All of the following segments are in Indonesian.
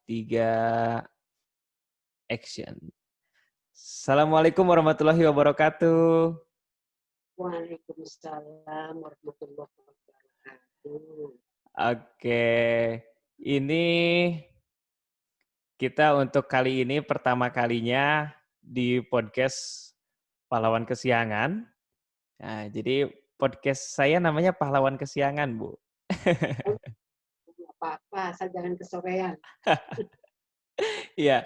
3, action. Assalamualaikum warahmatullahi wabarakatuh. Waalaikumsalam warahmatullahi wabarakatuh. Oke, ini kita untuk kali ini pertama kalinya di podcast Pahlawan Kesiangan. Nah, jadi podcast saya namanya Pahlawan Kesiangan, Bu. Nggak apa-apa, asal jangan kesorean. Iya,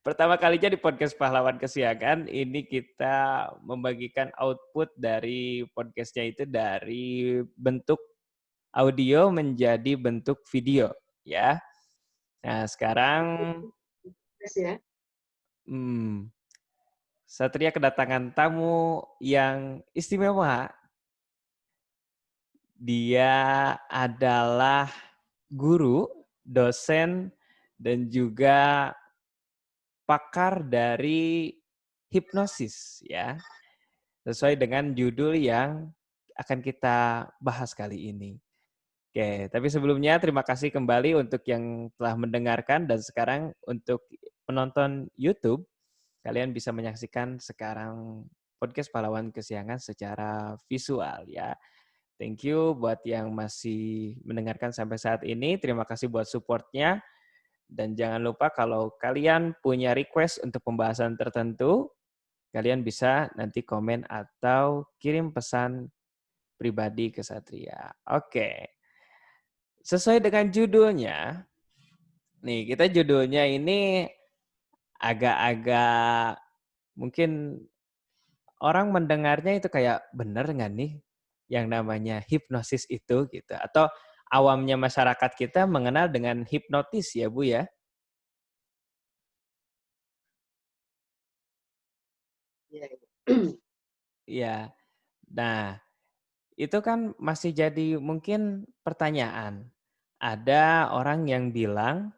pertama kalinya di podcast Pahlawan Kesiangan ini kita membagikan output dari podcastnya itu dari bentuk audio menjadi bentuk video, ya. Nah, sekarang Terus ya, Satria kedatangan tamu yang istimewa. Dia adalah guru, dosen, dan juga pakar dari hipnosis, ya. Sesuai dengan judul yang akan kita bahas kali ini. Oke, tapi sebelumnya terima kasih kembali untuk yang telah mendengarkan dan sekarang untuk penonton YouTube, kalian bisa menyaksikan sekarang podcast Pahlawan Kesiangan secara visual ya. Thank you buat yang masih mendengarkan sampai saat ini. Terima kasih buat supportnya. Dan jangan lupa kalau kalian punya request untuk pembahasan tertentu, kalian bisa nanti komen atau kirim pesan pribadi ke Satria. Oke. Sesuai dengan judulnya, nih kita judulnya ini agak-agak mungkin orang mendengarnya itu kayak bener nggak nih yang namanya hipnosis itu gitu. Atau awamnya masyarakat kita mengenal dengan hipnotis ya Bu ya. ya, Iya. Nah, itu kan masih jadi mungkin pertanyaan. Ada orang yang bilang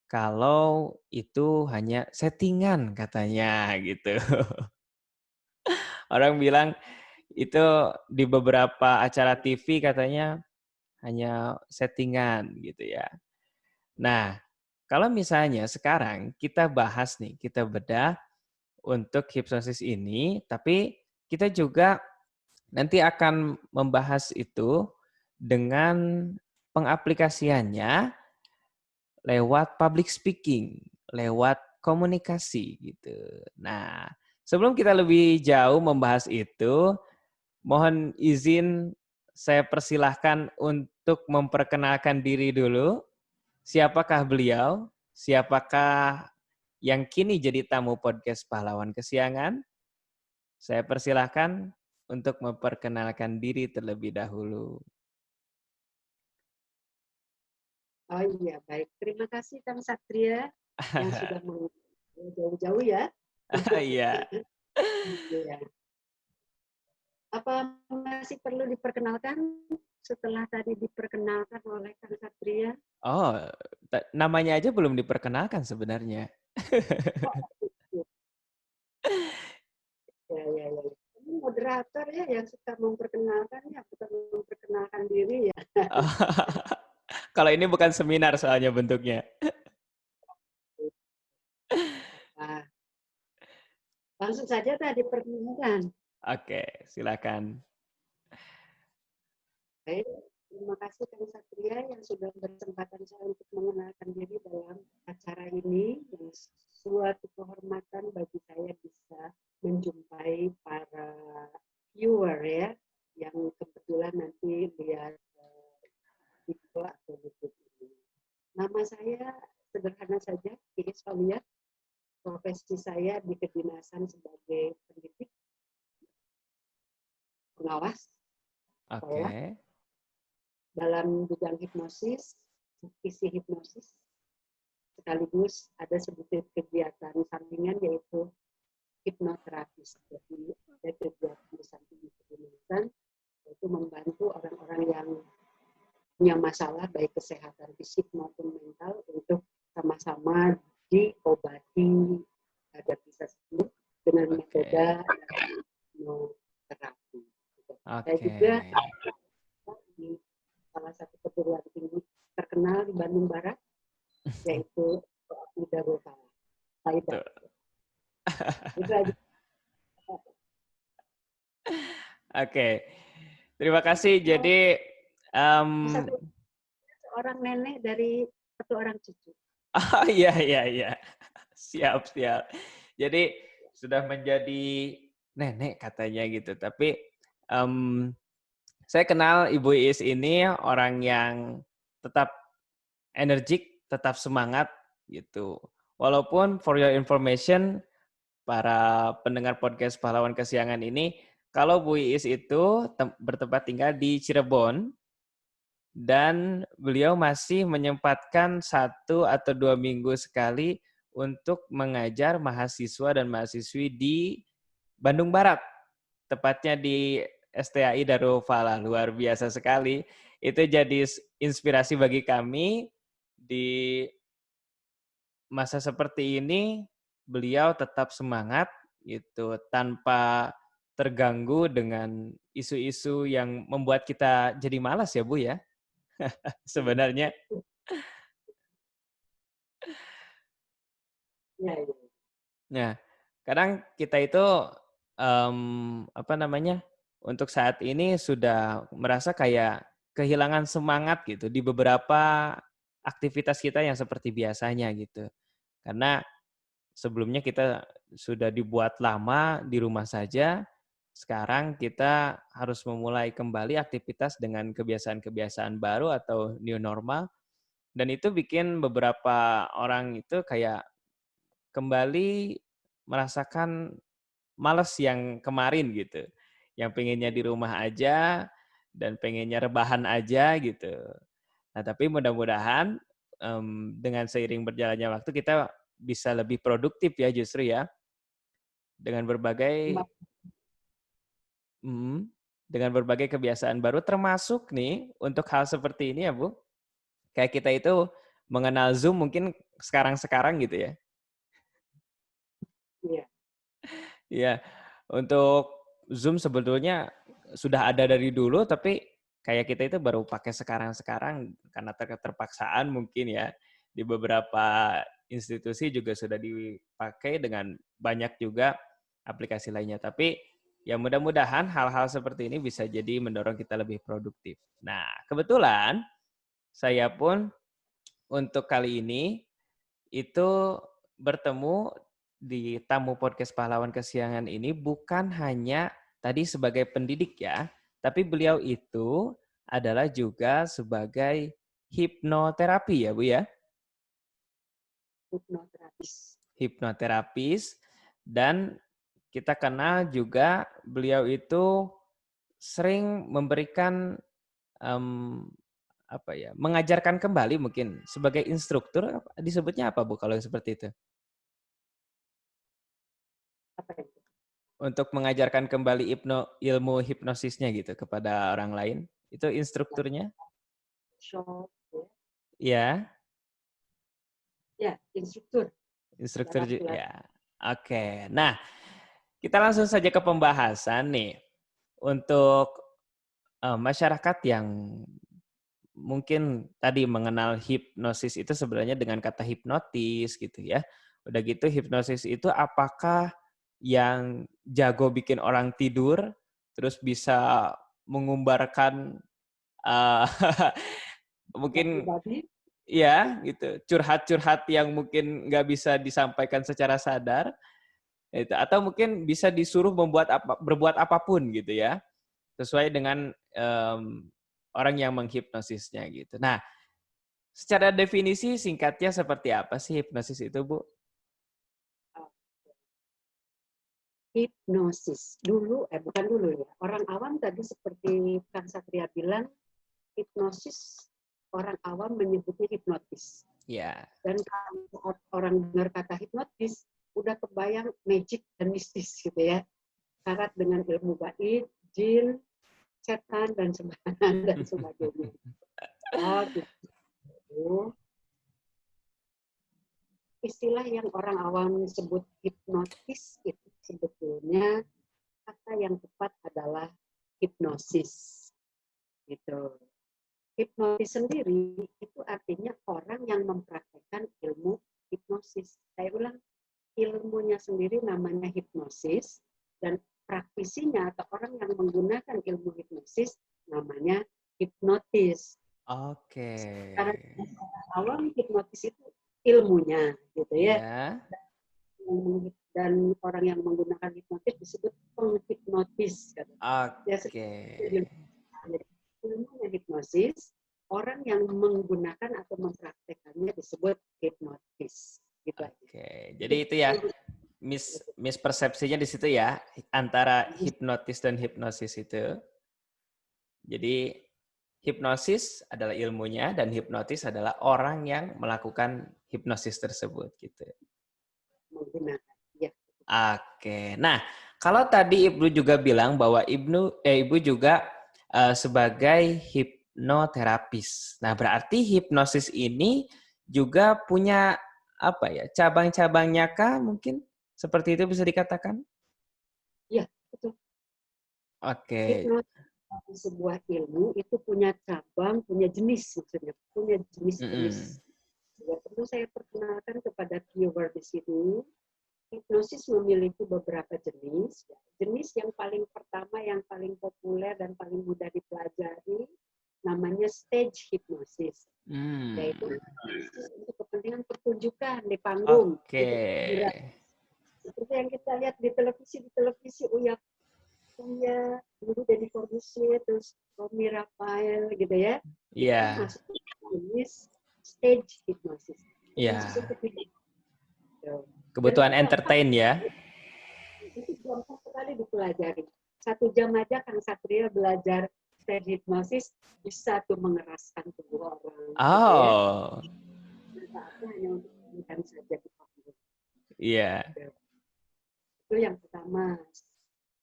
kalau itu hanya settingan katanya gitu. Orang bilang itu di beberapa acara TV katanya hanya settingan gitu ya. Nah, kalau misalnya sekarang kita bahas nih, kita bedah untuk hipnosis ini, tapi kita juga nanti akan membahas itu dengan pengaplikasiannya lewat public speaking, lewat komunikasi gitu. Nah, sebelum kita lebih jauh membahas itu, mohon izin saya persilahkan untuk memperkenalkan diri dulu. Siapakah beliau? Siapakah yang kini jadi tamu podcast Pahlawan Kesiangan? Saya persilahkan untuk memperkenalkan diri terlebih dahulu. oh iya baik. Terima kasih Kang Satria yang sudah jauh-jauh ya. Iya. Ya. Apa masih perlu diperkenalkan setelah tadi diperkenalkan oleh Kang Satria? Oh, namanya aja belum diperkenalkan sebenarnya. Oh, gitu. Ya. Ini moderator ya yang suka memperkenalkan ya, bukan memperkenalkan diri ya. Kalau ini bukan seminar soalnya bentuknya. Nah, langsung saja tadi perkenalkan. Oke, silakan. Baik, terima kasih Kang Satria yang sudah berkesempatan saya untuk mengenalkan diri dalam acara ini. Yang suatu kehormatan bagi saya bisa menjumpai para viewer ya, yang kebetulan nanti lihat video atau YouTube ini. Nama saya sederhana saja, Iis Falia. Profesi saya di kedinasan sebagai pendidik, pengawas, sekolah, Oke. dalam bidang hipnosis, visi hipnosis, sekaligus ada sedikit kegiatan sampingan yaitu hipnoterapi. Jadi ada kegiatan di samping kedinasan yaitu membantu orang-orang yang punya masalah baik kesehatan fisik maupun mental untuk sama-sama diobati agar bisa sembuh dengan metode hipnoterapi. Saya Oke. juga di salah satu perguruan tinggi terkenal di Bandung Barat, yaitu Darul Falah. Itu aja. Oke, terima kasih. Jadi, Satu seorang nenek dari satu orang cucu. oh iya, siap. Jadi sudah menjadi nenek katanya gitu. Tapi saya kenal Ibu Iis ini orang yang tetap energik, tetap semangat gitu. Walaupun for your information, para pendengar podcast Pahlawan Kesiangan ini, kalau Bu Iis itu bertempat tinggal di Cirebon, dan beliau masih menyempatkan 1 atau 2 minggu sekali untuk mengajar mahasiswa dan mahasiswi di Bandung Barat, tepatnya di STAI Darul Falah. Luar biasa sekali. Itu jadi inspirasi bagi kami di masa seperti ini. Beliau tetap semangat gitu tanpa terganggu dengan isu-isu yang membuat kita jadi malas ya Bu ya. Sebenarnya. Ya, ya. Nah, kadang kita itu untuk saat ini sudah merasa kayak kehilangan semangat gitu di beberapa aktivitas kita yang seperti biasanya gitu. Karena sebelumnya kita sudah dibuat lama di rumah saja, sekarang kita harus memulai kembali aktivitas dengan kebiasaan-kebiasaan baru atau new normal, dan itu bikin beberapa orang itu kayak kembali merasakan males yang kemarin gitu. Yang pengennya di rumah aja dan pengennya rebahan aja gitu. Nah, tapi mudah-mudahan dengan seiring berjalannya waktu kita bisa lebih produktif ya justru ya. Dengan berbagai dengan berbagai kebiasaan baru termasuk nih untuk hal seperti ini ya, Bu. Kayak kita itu mengenal Zoom mungkin sekarang-sekarang gitu ya. Iya. Iya, untuk Zoom sebetulnya sudah ada dari dulu, tapi kayak kita itu baru pakai sekarang-sekarang karena keterpaksaan mungkin ya. Di beberapa institusi juga sudah dipakai dengan banyak juga aplikasi lainnya. Tapi ya mudah-mudahan hal-hal seperti ini bisa jadi mendorong kita lebih produktif. Nah, kebetulan saya pun untuk kali ini itu bertemu di tamu podcast Pahlawan Kesiangan ini bukan hanya tadi sebagai pendidik ya, tapi beliau itu adalah juga sebagai hipnoterapi ya Bu ya. Hipnoterapis. Hipnoterapis, dan kita kenal juga beliau itu sering memberikan mengajarkan kembali mungkin sebagai instruktur, disebutnya apa Bu kalau seperti itu? Apa itu? Untuk mengajarkan kembali ilmu hipnosisnya gitu kepada orang lain, itu instrukturnya? Shop, ya. Ya, Ya, instruktur. instruktur Dalam kelas. ya. Oke. Nah, kita langsung saja ke pembahasan nih. Untuk masyarakat yang mungkin tadi mengenal hipnosis itu sebenarnya dengan kata hipnotis gitu ya. Udah gitu hipnosis itu apakah yang jago bikin orang tidur terus bisa mengumbarkan uh, mungkin Pribadi. ya gitu curhat-curhat yang mungkin nggak bisa disampaikan secara sadar itu, atau mungkin bisa disuruh berbuat apapun gitu ya sesuai dengan orang yang menghipnosisnya gitu. Nah, secara definisi singkatnya seperti apa sih hipnosis itu, Bu? Hipnosis. Bukan dulu ya. Orang awam tadi seperti Kang Satria bilang, hipnosis orang awam menyebutnya hipnotis. Ya. Dan kalau orang dengar kata hipnotis, udah kebayang magic dan mistis gitu ya. Syarat dengan ilmu gaib, jin, setan, dan sebagainya. Oh, itu istilah yang orang awam sebut hipnotis itu sebetulnya kata yang tepat adalah hipnosis gitu. hipnotis sendiri itu artinya orang yang mempraktekkan ilmu hipnosis. Saya ulang, ilmunya sendiri namanya hipnosis, dan praktisinya atau orang yang menggunakan ilmu hipnosis namanya hipnotis. Oke. Karena awam hipnotis itu ilmunya, gitu ya. Iya. Dan orang yang menggunakan hipnotis disebut penghipnotis. Oke. Ilmunya hipnosis, orang yang menggunakan atau mempraktekannya disebut hipnotis. Gitu. Oke. Jadi itu ya mispersepsinya di situ ya antara hipnotis dan hipnosis itu. Jadi hipnosis adalah ilmunya dan hipnotis adalah orang yang melakukan hipnosis tersebut gitu. Menggunakan, ya. Oke. Nah, kalau tadi Ibu juga bilang bahwa Ibu juga sebagai hipnoterapis. Nah, berarti hipnosis ini juga punya apa ya? Cabang-cabangnya kah mungkin? Seperti itu bisa dikatakan? Ya, betul. Oke. Hipnotis sebuah ilmu itu punya cabang, punya jenis maksudnya, punya jenis-jenis. Ya, perlu saya perkenalkan kepada viewer di sini. Hipnosis memiliki beberapa jenis. Jenis yang paling pertama, yang paling populer dan paling mudah dipelajari, namanya stage hypnosis. Yaitu untuk kepentingan pertunjukan di panggung. Oke. Seperti yang kita lihat di televisi Uya dulu Deddy Corbuzier, terus Romy Rafael gitu ya. Iya. Itu masuk jenis stage hypnosis. Iya. Untuk Kebutuhan entertain ya. itu gampang sekali dipelajari. 1 jam aja Kang Satria belajar stage hypnosis bisa tuh mengeraskan tubuh orang. Oh. Gitu ya. Hanya untuk kemudian saja di panggung. Iya. Itu yang pertama.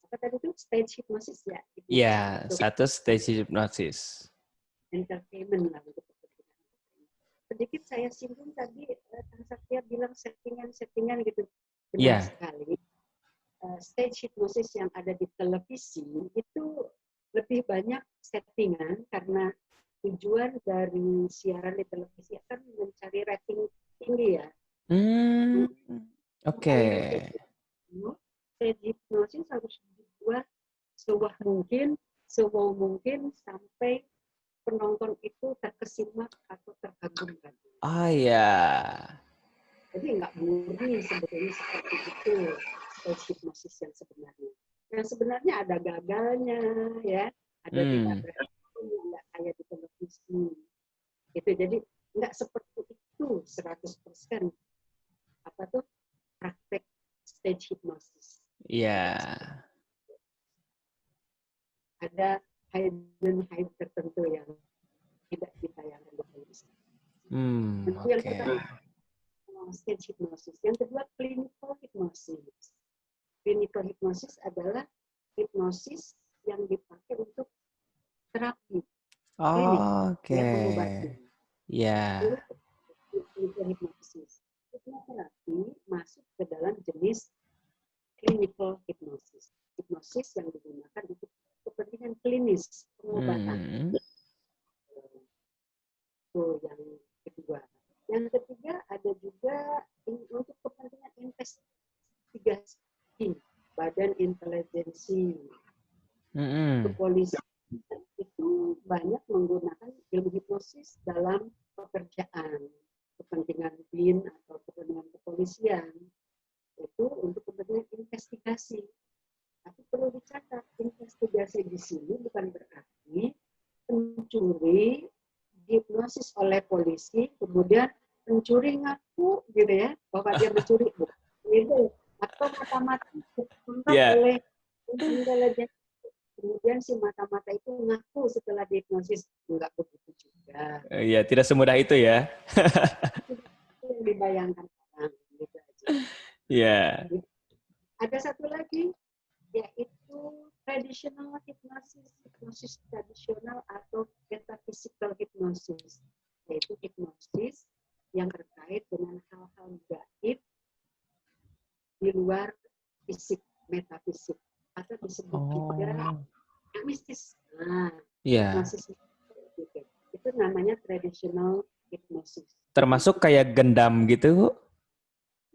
Apa tadi itu? Stage hypnosis ya? Iya, satu stage hypnosis. Entertainment lah untuk kepentingan. Sedikit saya singgung tadi, Kang Satria bilang settingan gitu. Benar sekali. Stage hypnosis yang ada di televisi itu lebih banyak settingan karena tujuan dari siaran di televisi akan mencari rating tinggi ya. Oke. Stage hypnosis harus dibuat sewah mungkin sampai penonton itu terkesima atau terkagumkan. Oh iya. Jadi nggak murni sebetulnya seperti itu stage hypnosis yang sebenarnya. Yang sebenarnya ada gagalnya, ya, ada tidak berhasil, nggak kayak di televisi. Gitu. Jadi nggak seperti itu 100% apa tuh praktek stage hypnosis. Iya. Ada hidden tertentu yang tidak ditayangkan di televisi. Yang pertama stage hypnosis. Yang kedua clinical hypnosis. Clinical hypnosis adalah hipnosis yang dipakai untuk terapi klinik, ya, pengobatan. Iya. Clinical hypnosis. Hipnoterapi masuk ke dalam jenis clinical hypnosis. Hipnosis yang digunakan untuk kepentingan klinis, pengobatan. Itu yang kedua. Yang ketiga ada juga untuk kepentingan investigasi, badan intelijensi, kepolisian itu banyak menggunakan ilmu hipnosis dalam pekerjaan, kepentingan BIN atau kepentingan kepolisian itu untuk kepentingan investigasi. Tapi perlu dicatat, investigasi di sini bukan berarti pencuri hipnosis oleh polisi, kemudian pencuri ngaku gitu ya bahwa dia mencuri gitu, atau mata-mata ditangkap oleh intelijen, kemudian si mata-mata itu ngaku setelah dihipnosis. Enggak begitu juga. Iya, tidak semudah itu ya. Itu yang dibayangkan orang gitu aja. Iya. Ada satu lagi yaitu traditional hypnosis, hipnosis tradisional atau metaphysical hypnosis, yaitu hipnosis yang terkait dengan hal-hal gaib di luar fisik, metafisik, atau disebut juga yang mistis. Nah, hipnosis itu itu namanya traditional hypnosis. Termasuk kayak gendam gitu, Bu?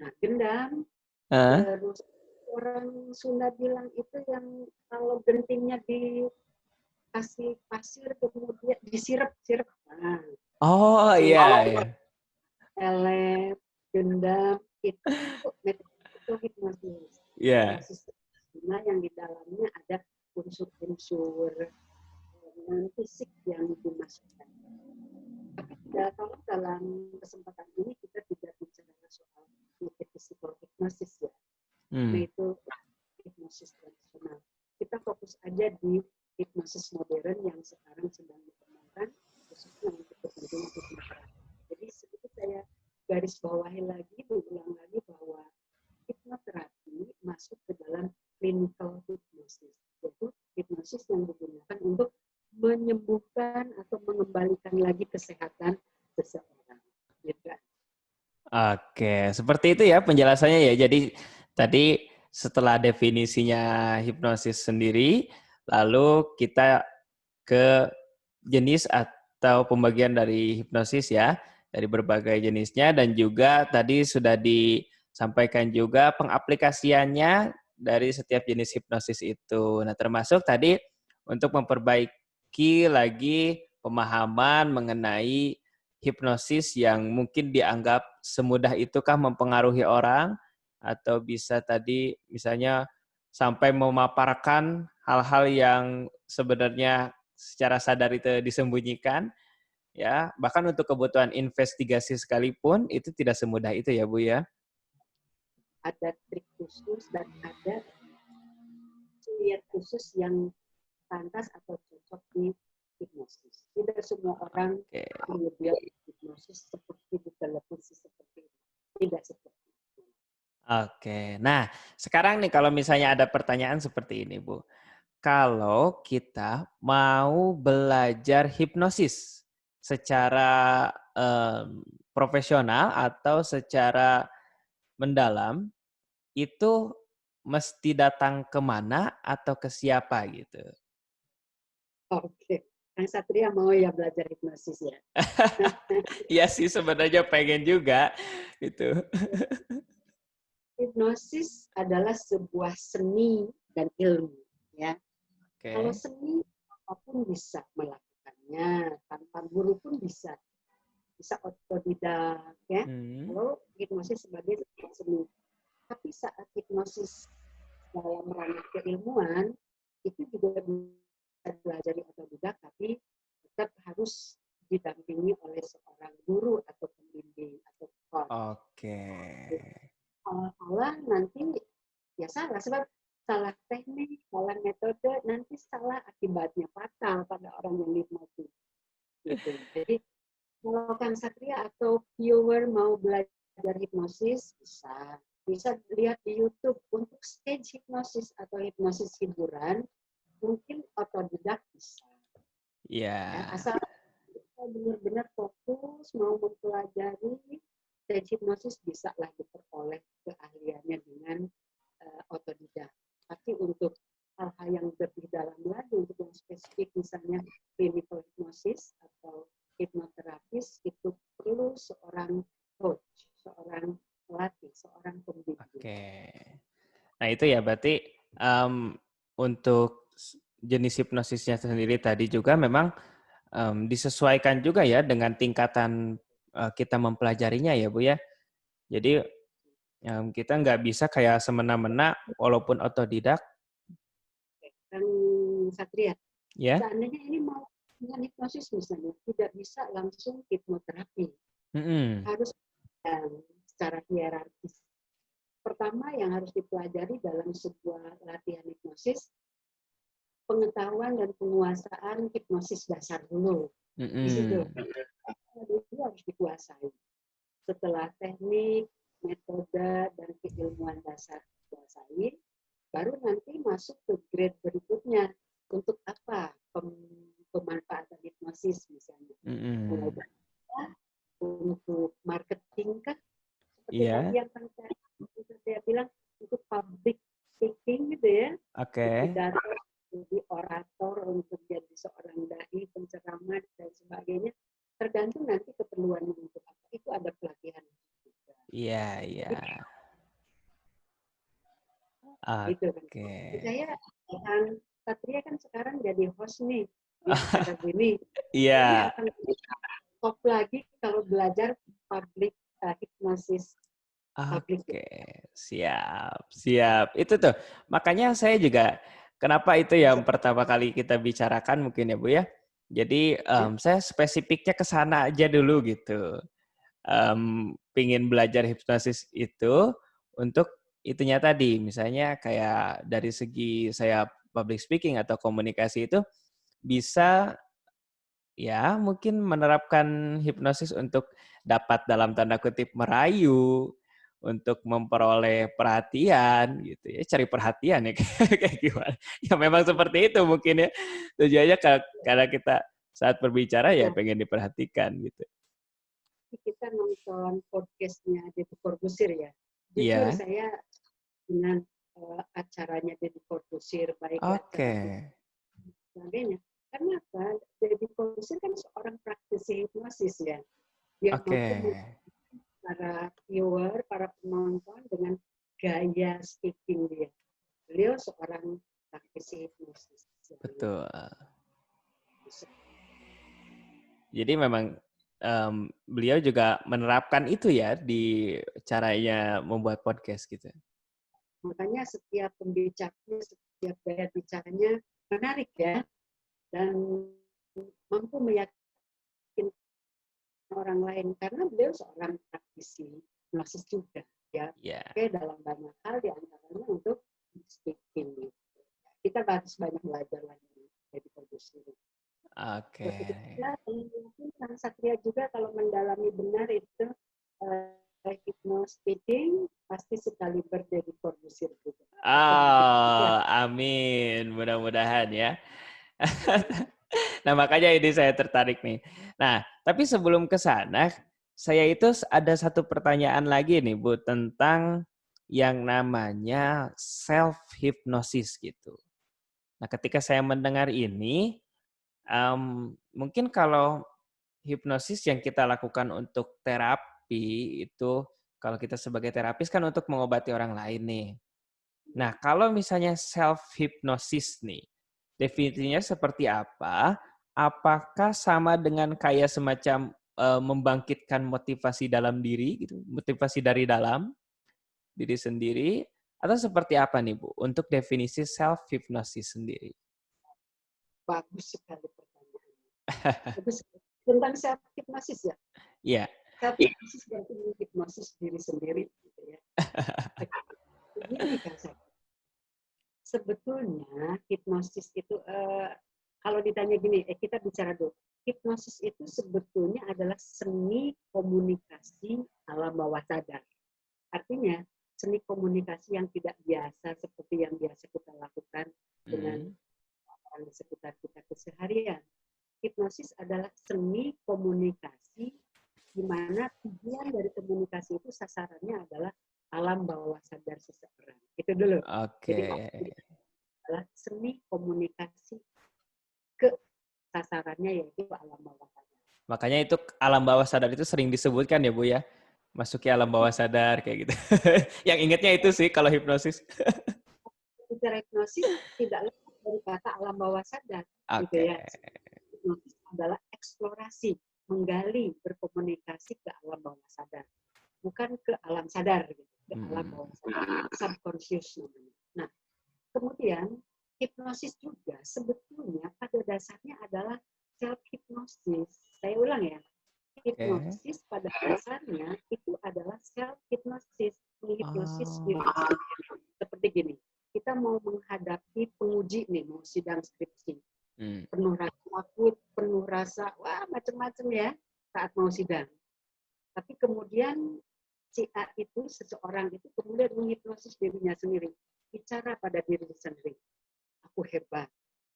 Nah, gendam, Heeh. terus orang Sunda bilang itu yang kalau gentingnya dikasih pasir kemudian disirep-sirep. Nah, Oh iya, iya. elep, gendam, itu metode hipnosis. Iya. Hipnosis Sunda yang di dalamnya ada unsur-unsur fisik yang dimasukkan. Tapi kalau dalam kesempatan ini kita tidak bicara soal physical hypnosis ya, karena Hmm. itu hipnosis tradisional. Kita fokus aja di hipnosis modern yang sekarang sedang dikembangkan, khususnya untuk kepentingan hipnoterapi. Jadi sedikit saya garis bawahi lagi, berulang lagi bahwa hipnoterapi masuk ke dalam clinical hypnosis, yaitu hipnosis yang digunakan untuk menyembuhkan atau mengembalikan lagi kesehatan seseorang. Gitu. Oke, seperti itu ya penjelasannya ya. Jadi tadi setelah definisinya hipnosis sendiri, lalu kita ke jenis atau pembagian dari hipnosis ya, dari berbagai jenisnya, dan juga tadi sudah disampaikan juga pengaplikasiannya dari setiap jenis hipnosis itu. Nah, termasuk tadi untuk memperbaiki lagi pemahaman mengenai hipnosis yang mungkin dianggap semudah itukah mempengaruhi orang, atau bisa tadi misalnya sampai memaparkan hal-hal yang sebenarnya secara sadar itu disembunyikan, ya bahkan untuk kebutuhan investigasi sekalipun itu tidak semudah itu ya Bu ya. Ada trik khusus dan ada lihat khusus yang pantas atau cocok di hipnosis. Tidak semua orang Oke. kemudian hipnosis seperti di televisi seperti itu. Tidak seperti itu. Oke. Nah, sekarang nih kalau misalnya ada pertanyaan seperti ini, Bu. Kalau kita mau belajar hipnosis secara profesional atau secara mendalam, itu mesti datang ke mana atau ke siapa gitu? Oke. Kang Satria mau ya belajar hipnosis ya. Iya sih sebenarnya pengen juga gitu. Hipnosis adalah sebuah seni dan ilmu. Ya. Kalau Oke. seni, apapun bisa melakukannya. Tanpa guru pun bisa. Bisa otodidak. Ya. Hmm. Kalau hipnosis sebagai seni. Tapi saat hipnosis dalam ranah keilmuan, itu juga bisa belajar otodidak, tapi tetap harus didampingi oleh seorang guru atau pembimbing atau coach. Oke. Salah nanti ya salah, sebab salah teknik, salah metode, nanti salah akibatnya fatal pada orang yang hipnotis. Gitu. Jadi kalau Kang Satria atau viewer mau belajar hipnosis, bisa lihat di YouTube untuk stage hipnosis atau hipnosis hiburan, mungkin otodidak bisa. Ya, Ya. asal kita benar-benar fokus mau mempelajari stage hipnosis, bisa lah diperoleh keahliannya dengan otodidak. Tapi untuk hal-hal yang lebih dalam lagi, untuk yang spesifik misalnya clinical hypnosis atau hipnoterapis, itu perlu seorang coach, seorang pelatih, seorang pembimbing. Oke. Nah itu ya berarti untuk jenis hipnosisnya sendiri tadi juga memang disesuaikan juga ya dengan tingkatan kita mempelajarinya ya Bu ya. Jadi kita nggak bisa kayak semena-mena walaupun otodidak Kang Satria, ya. seandainya ini mau dengan hipnosis misalnya, tidak bisa langsung hipnoterapi. Mm-mm. Harus secara hierarkis. Pertama yang harus dipelajari dalam sebuah latihan hipnosis, pengetahuan dan penguasaan hipnosis dasar dulu. Di situ. Mm-mm. Itu harus dikuasai. Setelah teknik, metode, dan keilmuan dasar dikuasai, baru nanti masuk ke grade berikutnya. Untuk apa? Pemanfaatan hipnosis misalnya. Mm-mm. Untuk marketing kah? Seperti tadi Iya. yang saya bilang, untuk public speaking gitu ya. Oke. Pidato, jadi orator, untuk jadi seorang dai, penceramah, dan sebagainya. Iya, iya. Gitu kan. Oke. Saya kan Satria kan sekarang jadi host nih di acara ini. Ini Iya, akan top lagi kalau belajar public hipnosis public. oke. Siap, siap. Itu tuh, makanya saya juga, kenapa itu yang pertama kali kita bicarakan mungkin ya Bu ya. Jadi saya spesifiknya ke sana aja dulu gitu. Pingin belajar hipnosis itu untuk itunya tadi, misalnya kayak dari segi saya public speaking atau komunikasi itu bisa ya mungkin menerapkan hipnosis untuk dapat dalam tanda kutip merayu, untuk memperoleh perhatian gitu ya, cari perhatian ya kayak gimana. Ya memang seperti itu mungkin ya. Tujuannya karena kita saat berbicara ya Ya, pengen diperhatikan gitu. kita nonton podcastnya Deddy Corbuzier ya. Jujur Iya, saya dengan acaranya Deddy Corbuzier, baik oke. acara dan sebagainya. Karena apa? Deddy Corbuzier kan seorang praktisi hipnosis ya. Dia Oke, mampu para viewer, para penonton dengan gaya speaking dia. Beliau seorang praktisi hipnosis. betul. Jadi memang beliau juga menerapkan itu ya di caranya membuat podcast gitu. Makanya setiap pembicaranya, setiap gaya bicaranya menarik ya, dan mampu meyakinkan orang lain karena beliau seorang praktisi hipnosis juga ya. Ya, Oke, dalam banyak hal diantaranya untuk speaking. Kita harus banyak belajar lagi dari produksi. oke. Suatu ketika mungkin Kang Satria juga kalau mendalami benar itu speaking pasti sekali berdiri produksi juga. Oh, amin. Mudah-mudahan ya. Nah, makanya ini saya tertarik nih. Nah, tapi sebelum ke sana, saya itu ada satu pertanyaan lagi nih, Bu, tentang yang namanya self hypnosis gitu. Nah, ketika saya mendengar ini, mungkin kalau hipnosis yang kita lakukan untuk terapi itu, kalau kita sebagai terapis kan untuk mengobati orang lain nih. Nah, kalau misalnya self hypnosis nih, definisinya seperti apa? Apakah sama dengan kayak semacam membangkitkan motivasi dalam diri gitu, motivasi dari dalam diri sendiri, atau seperti apa nih Bu untuk definisi self hypnosis sendiri? Bagus sekali pertanyaannya. Bagus. Tentang self hipnosis ya. Iya, Self hipnosis berarti menghipnosis diri sendiri gitu ya. Begini kan saya. Sebetulnya hipnosis itu kalau ditanya gini, kita bicara dulu. Hipnosis itu sebetulnya adalah seni komunikasi alam bawah sadar. Artinya seni komunikasi yang tidak biasa seperti yang biasa kita lakukan dengan hmm, orang di sekitar kita keseharian. Hipnosis adalah seni komunikasi di mana tujuan dari komunikasi itu sasarannya adalah alam bawah sadar seseorang. Itu dulu. oke. Jadi adalah seni komunikasi ke sasarannya yaitu alam bawah sadar. Makanya itu alam bawah sadar itu sering disebutkan ya Bu ya, masuki alam bawah sadar kayak gitu. Yang ingetnya itu sih kalau hipnosis. Bicara hipnosis tidak lepas dari kata alam bawah sadar, gitu Oke. ya. Hipnosis adalah eksplorasi, menggali, berkomunikasi ke alam bawah sadar, bukan ke alam sadar, gitu. Ke alam bawah sadar, subconscious namanya. Nah, kemudian hipnosis juga sebetulnya pada dasarnya adalah self hipnosis. Saya ulang ya, Oke. hipnosis pada dasarnya itu adalah self hipnosis, menghipnosis diri Oh. sendiri. Seperti gini, kita mau menghadapi penguji nih, mau sidang skripsi, Hmm. penuh rasa takut, penuh rasa wah macam-macam ya saat mau sidang. Tapi kemudian si A itu, seseorang itu kemudian menghipnosis dirinya sendiri, bicara pada diri sendiri. Aku hebat,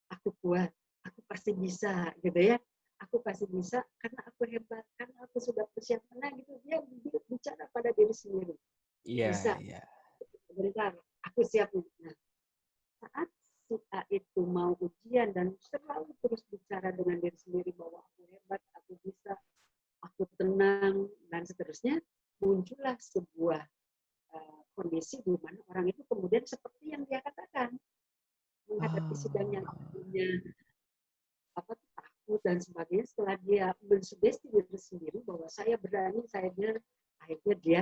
aku kuat, aku pasti bisa, gitu ya. Aku pasti bisa karena aku hebat, karena aku sudah bersiap menang, gitu. Dia bicara pada diri sendiri. Iya, Bisa, iya. bentar, aku siap. Nah, saat si A itu mau ujian dan selalu terus bicara dengan diri sendiri bahwa aku hebat, aku bisa, aku tenang, dan seterusnya, muncullah sebuah kondisi di mana orang itu kemudian seperti yang dia katakan, menghadapi sidang yang punya takut dan sebagainya, setelah dia mensugesti diri sendiri bahwa saya berani, akhirnya dia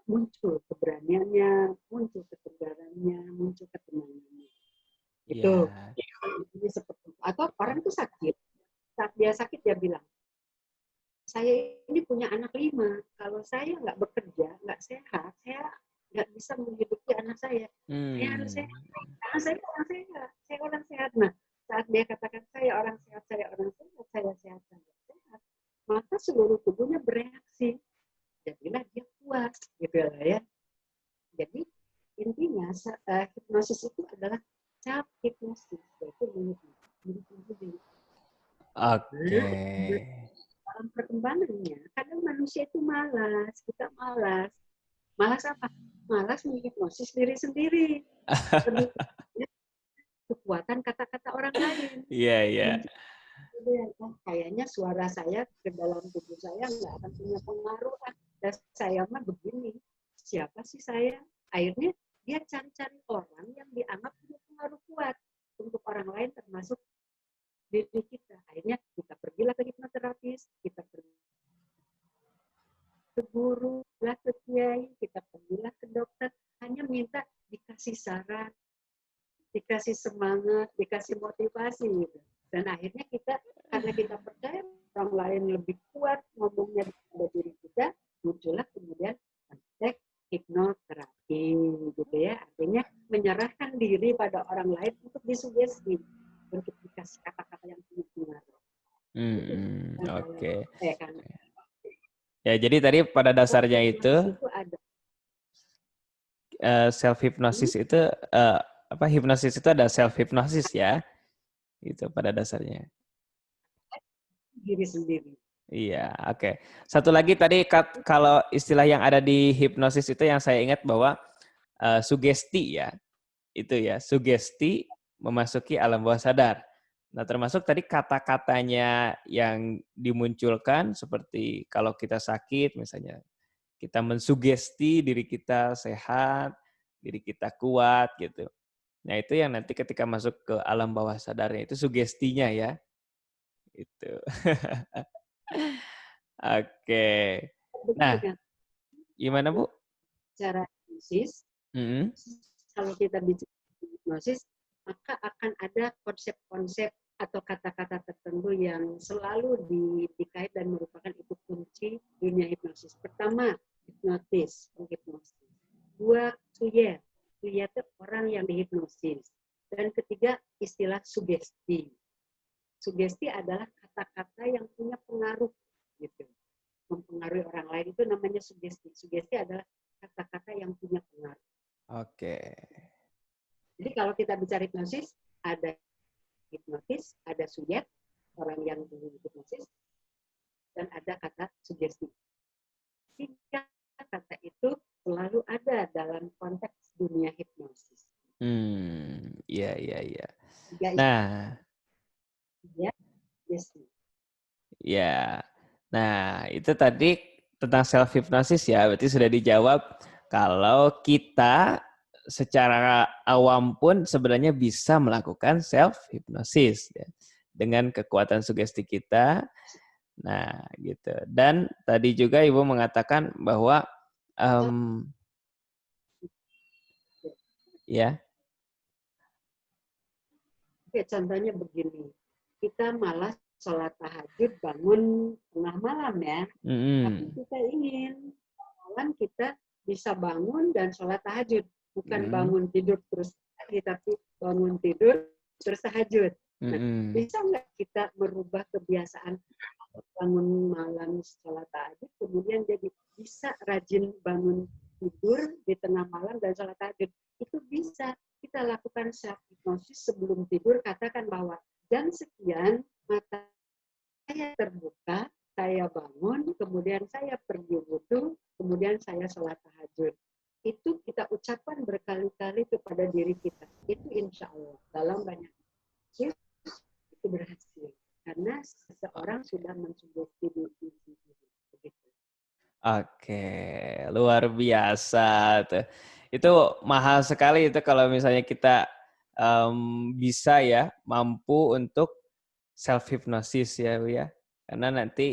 muncul keberaniannya, muncul ketegarannya, muncul ketenangannya. Itu seperti itu. Atau orang itu sakit, saat dia sakit dia bilang, saya ini punya anak 5, kalau saya nggak bekerja, nggak sehat, saya nggak bisa menghidupi anak saya. Saya harus sehat, karena saya orang sehat. Nah, saat dia katakan saya orang sehat, saya sehat, maka seluruh tubuhnya bereaksi. Jadilah dia puas, gitu ya. Jadi intinya hipnosis itu adalah self hipnosis, yaitu menghipnotis. Oke. Dalam perkembangannya, kadang manusia itu malas, kita malas. Malas apa? Malas menghipnosis diri sendiri. Kekuatan kata-kata orang lain. Iya. Kayaknya suara saya ke dalam tubuh saya nggak akan punya pengaruh. Dan saya mah begini. Siapa sih saya? Akhirnya dia cari-cari orang yang dianggap punya pengaruh kuat untuk orang lain, termasuk diri kita. Akhirnya kita pergilah ke hipnoterapis, kita pergi ke guru, ke kiai, kita pergilah ke dokter, hanya minta dikasih saran, dikasih semangat, dikasih motivasi gitu. Dan akhirnya karena kita percaya orang lain lebih kuat ngomongnya daripada diri kita, muncullah kemudian praktek hipnoterapi gitu ya. Artinya menyerahkan diri pada orang lain untuk disugesti, untuk dikasih kata-kata yang punya pengaruh. Oke. Ya, jadi tadi pada dasarnya itu self hipnosis itu hipnosis itu ada self hipnosis ya. Itu pada dasarnya. Diri sendiri. Iya, oke. Satu lagi tadi kalau istilah yang ada di hipnosis itu yang saya ingat bahwa sugesti ya. Itu ya, sugesti memasuki alam bawah sadar. Nah, termasuk tadi kata-katanya yang dimunculkan seperti kalau kita sakit misalnya, kita mensugesti diri kita sehat, diri kita kuat gitu. Nah, itu yang nanti ketika masuk ke alam bawah sadarnya itu sugestinya ya. Itu. Oke. Nah, gimana Bu? Cara hipnosis, kalau kita bicara hipnosis, maka akan ada konsep-konsep atau kata-kata tertentu yang selalu dikait dan merupakan itu kunci dunia hipnosis. Pertama, hipnotis, menghipnosis. 2, suyet. Suyet itu orang yang dihipnosis. Dan ketiga, istilah sugesti. Sugesti adalah kata-kata yang punya pengaruh, gitu. Mempengaruhi orang lain itu namanya sugesti. Sugesti adalah kata-kata yang punya pengaruh. Oke. Jadi kalau kita bicara hipnosis, ada hipnotis, ada suyet, orang yang dihipnosis, dan ada kata sugesti. 3 kata itu selalu ada dalam konteks dunia hipnosis. Iya. Nah, ya, ya. Nah, itu tadi tentang self hypnosis ya, berarti sudah dijawab kalau kita secara awam pun sebenarnya bisa melakukan self hypnosis ya, dengan kekuatan sugesti kita. Nah, gitu. Dan tadi juga Ibu mengatakan bahwa ya. Oke, contohnya begini. Kita malas sholat tahajud bangun tengah malam ya. Tapi kita ingin malam kita bisa bangun dan sholat tahajud. Bukan bangun tidur terus lagi, tapi bangun tidur terus tahajud. Nah, bisa nggak kita merubah kebiasaan bangun malam sholat tahajud, kemudian jadi bisa rajin bangun tidur di tengah malam dan sholat tahajud? Itu bisa. Kita lakukan self hipnosis sebelum tidur, katakan bahwa jam sekian mata saya terbuka, saya bangun, kemudian saya pergi wudhu, kemudian saya sholat tahajud. Itu kita ucapkan berkali-kali kepada diri kita. Itu insya Allah dalam banyak kasus itu berhasil. Karena seseorang sudah mensugesti diri sendiri. Begitu. Oke, luar biasa tuh. Itu mahal sekali itu kalau misalnya kita bisa ya mampu untuk self hypnosis ya Bu ya. Karena nanti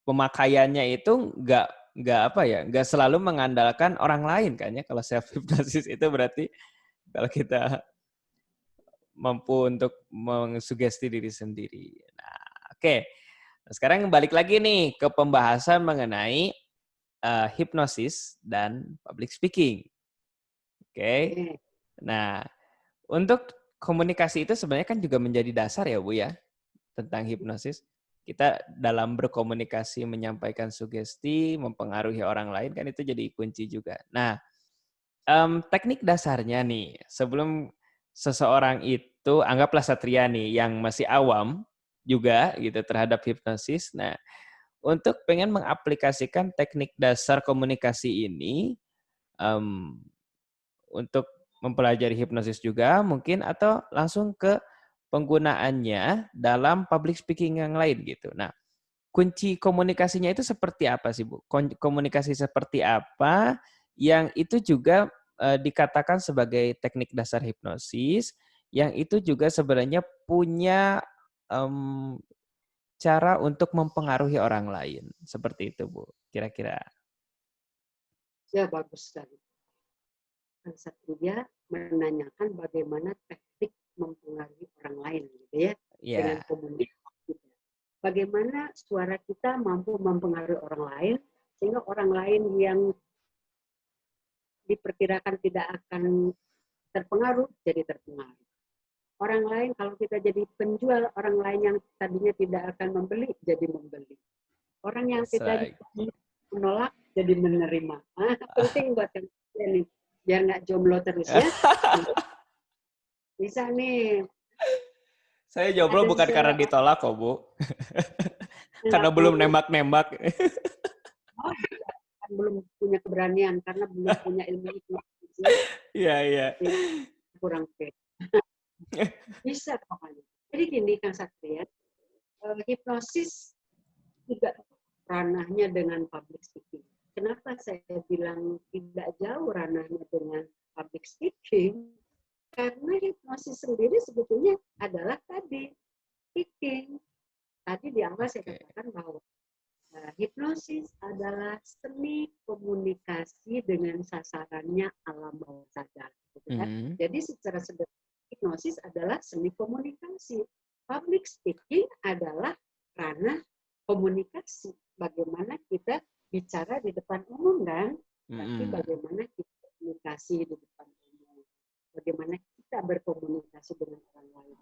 pemakaiannya itu nggak apa ya, nggak selalu mengandalkan orang lain kan ya. Kalau self hypnosis itu berarti kalau kita mampu untuk mengsugesti diri sendiri. Nah, oke. Nah, sekarang balik lagi nih ke pembahasan mengenai hipnosis dan public speaking. Oke. Oke. Nah, untuk komunikasi itu sebenarnya kan juga menjadi dasar ya, Bu ya, tentang hipnosis. Kita dalam berkomunikasi menyampaikan sugesti, mempengaruhi orang lain kan itu jadi kunci juga. Nah, teknik dasarnya nih, sebelum seseorang itu anggaplah Satria nih yang masih awam juga gitu terhadap hipnosis. Nah, untuk pengen mengaplikasikan teknik dasar komunikasi ini, mmm, untuk mempelajari hipnosis juga mungkin atau langsung ke penggunaannya dalam public speaking yang lain gitu. Nah, kunci komunikasinya itu seperti apa sih, Bu? Komunikasi seperti apa yang itu juga, dikatakan sebagai teknik dasar hipnosis, yang itu juga sebenarnya punya, mmm, cara untuk mempengaruhi orang lain, seperti itu, Bu, kira-kira? Ya, bagus sekali. Kang Satria menanyakan bagaimana teknik mempengaruhi orang lain, gitu ya, dengan Iya, komunikasi. Bagaimana suara kita mampu mempengaruhi orang lain, sehingga orang lain yang diperkirakan tidak akan terpengaruh, jadi terpengaruh. Orang lain, kalau kita jadi penjual, orang lain yang tadinya tidak akan membeli, jadi membeli. Orang yang tidak baik. menolak, jadi menerima. Penting buat kalian nih, biar nggak jomblo terus ya. Bisa nih, Saya jomblo ada bukan karena seseorang ditolak kok, Bu. yang nggak Karena mau, belum nembak-nembak. oh, kan belum punya keberanian, karena belum punya ilmu itu. Iya, iya. Kurang pede. Bisa pokoknya. Jadi gini Kang Satria, hipnosis juga ranahnya dengan public speaking. Kenapa saya bilang tidak jauh ranahnya dengan public speaking? Karena hipnosis sendiri sebetulnya adalah tadi speaking. Tadi di awal saya Oke. katakan bahwa hipnosis adalah seni komunikasi dengan sasarannya alam bawah sadar. Gitu kan? Mhm. Jadi secara sederhana hipnosis adalah seni komunikasi. Public speaking adalah ranah komunikasi. Bagaimana kita bicara di depan umum kan? Berarti Mhm. bagaimana kita komunikasi di depan umum. Bagaimana kita berkomunikasi dengan orang lain.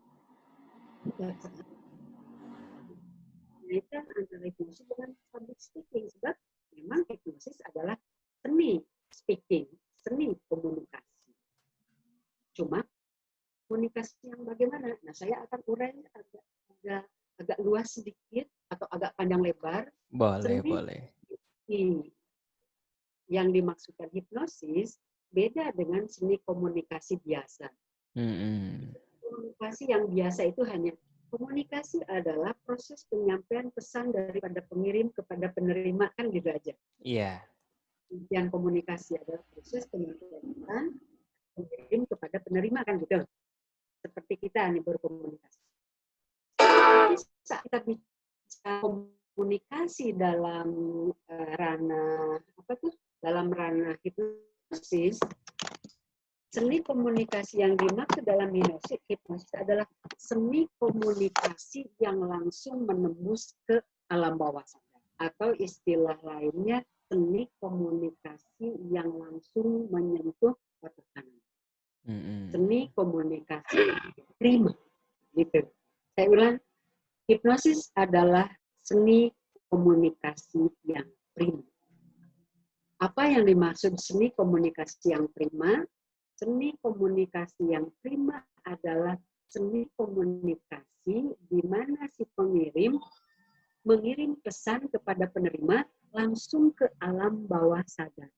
Kaitan antara hipnosis dengan public speaking sebab memang hipnosis adalah seni speaking, seni komunikasi. Cuma komunikasi yang bagaimana? Nah, saya akan urai agak luas sedikit atau agak panjang lebar. Boleh, Seni boleh. yang dimaksudkan hipnosis beda dengan seni komunikasi biasa. Mhm. Komunikasi yang biasa itu hanya komunikasi adalah proses penyampaian pesan daripada pengirim kepada penerima kan gitu aja. Iya. Yang komunikasi adalah proses penyampaian pesan pengirim kepada penerima kan gitu. Seperti kita nih berkomunikasi. Tapi saat kita bicara komunikasi dalam ranah apa tuh? Dalam ranah hipnosis, seni komunikasi yang dimaksud dalam hipnosis adalah seni komunikasi yang langsung menembus ke alam bawah sadar. Atau istilah lainnya, seni komunikasi yang langsung menyentuh otak kanan. Mhm. Seni komunikasi prima. Gitu. Saya ulang, hipnosis adalah seni komunikasi yang prima. Apa yang dimaksud seni komunikasi yang prima? Seni komunikasi yang prima adalah seni komunikasi di mana si pengirim mengirim pesan kepada penerima langsung ke alam bawah sadar.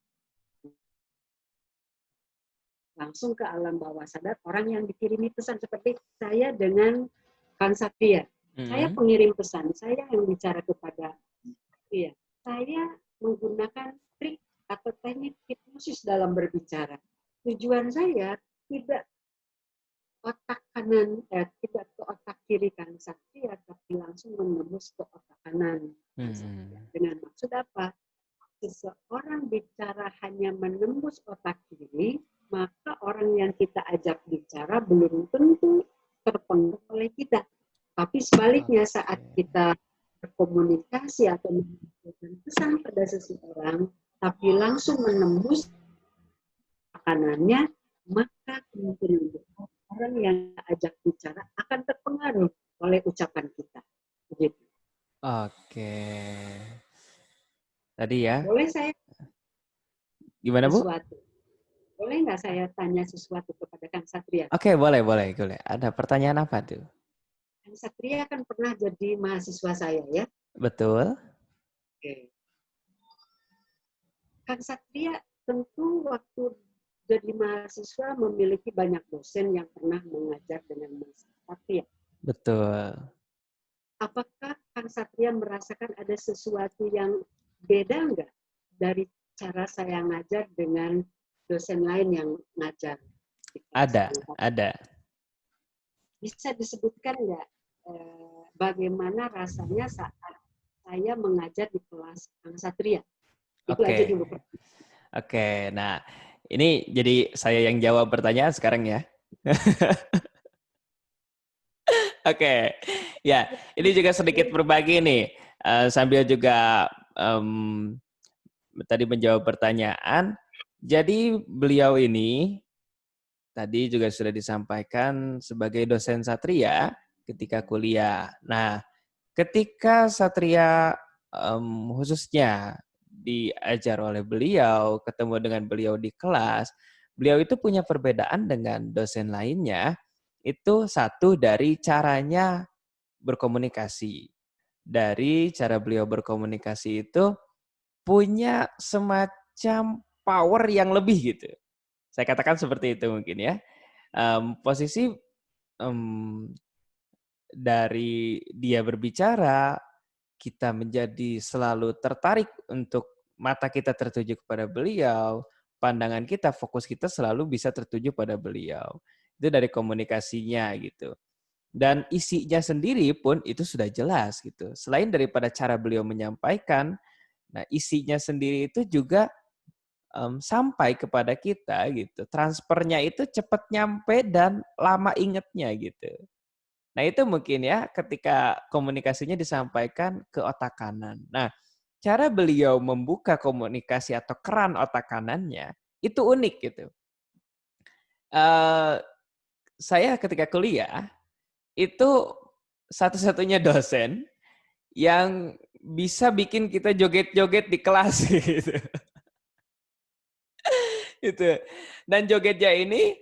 Langsung ke alam bawah sadar orang yang dikirimi pesan seperti saya dengan Kang Satria. Saya Mhm. pengirim pesan, saya yang bicara kepada dia. saya menggunakan trik atau teknik hipnosis dalam berbicara. Tujuan saya tidak otak kanan, tidak ke otak kiri Kang Satria, tapi langsung menembus ke otak kanan Kang Satria. Dengan maksud apa? Seseorang bicara hanya menembus otak kiri, maka orang yang kita ajak bicara belum tentu terpengaruh oleh kita. Tapi sebaliknya saat kita berkomunikasi atau memberikan pesan pada seseorang, tapi langsung menembus kanannya, maka kemungkinan orang yang ajak bicara akan terpengaruh oleh ucapan kita. Begitu. Oke. Tadi ya. Boleh saya Gimana, Bu? sesuatu? Boleh nggak saya tanya sesuatu kepada Kang Satria? Oke, boleh. Ada pertanyaan apa tuh? Kang Satria kan pernah jadi mahasiswa saya ya. Betul. Oke. Kang Satria tentu waktu jadi mahasiswa memiliki banyak dosen yang pernah mengajar dengan Mas Satria. Betul. Apakah Kang Satria merasakan ada sesuatu yang beda nggak dari cara saya ngajar dengan dosen lain yang ngajar? Ada. Bisa disebutkan nggak bagaimana rasanya saat saya mengajar di kelas Kang Satria? Itu aja dulu. Oke, nah ini jadi saya yang jawab pertanyaan sekarang ya. Oke, ya ini juga sedikit berbagi nih, sambil juga tadi menjawab pertanyaan. Jadi beliau ini tadi juga sudah disampaikan sebagai dosen Satria ketika kuliah. Nah, ketika Satria khususnya diajar oleh beliau, ketemu dengan beliau di kelas, beliau itu punya perbedaan dengan dosen lainnya, itu satu dari caranya berkomunikasi. Dari cara beliau berkomunikasi itu punya semacam power yang lebih gitu. Saya katakan seperti itu mungkin ya. Posisi dari dia berbicara, kita menjadi selalu tertarik untuk mata kita tertuju kepada beliau, pandangan kita, fokus kita selalu bisa tertuju pada beliau. Itu dari komunikasinya gitu. Dan isinya sendiri pun itu sudah jelas gitu. Selain daripada cara beliau menyampaikan, nah isinya sendiri itu juga sampai kepada kita gitu. Transfernya itu cepat nyampe dan lama ingetnya gitu. Nah itu mungkin ya ketika komunikasinya disampaikan ke otak kanan. Nah cara beliau membuka komunikasi atau keran otak kanannya itu unik gitu. Saya ketika kuliah itu satu-satunya dosen yang bisa bikin kita joget-joget di kelas gitu. Itu. Dan jogetnya ini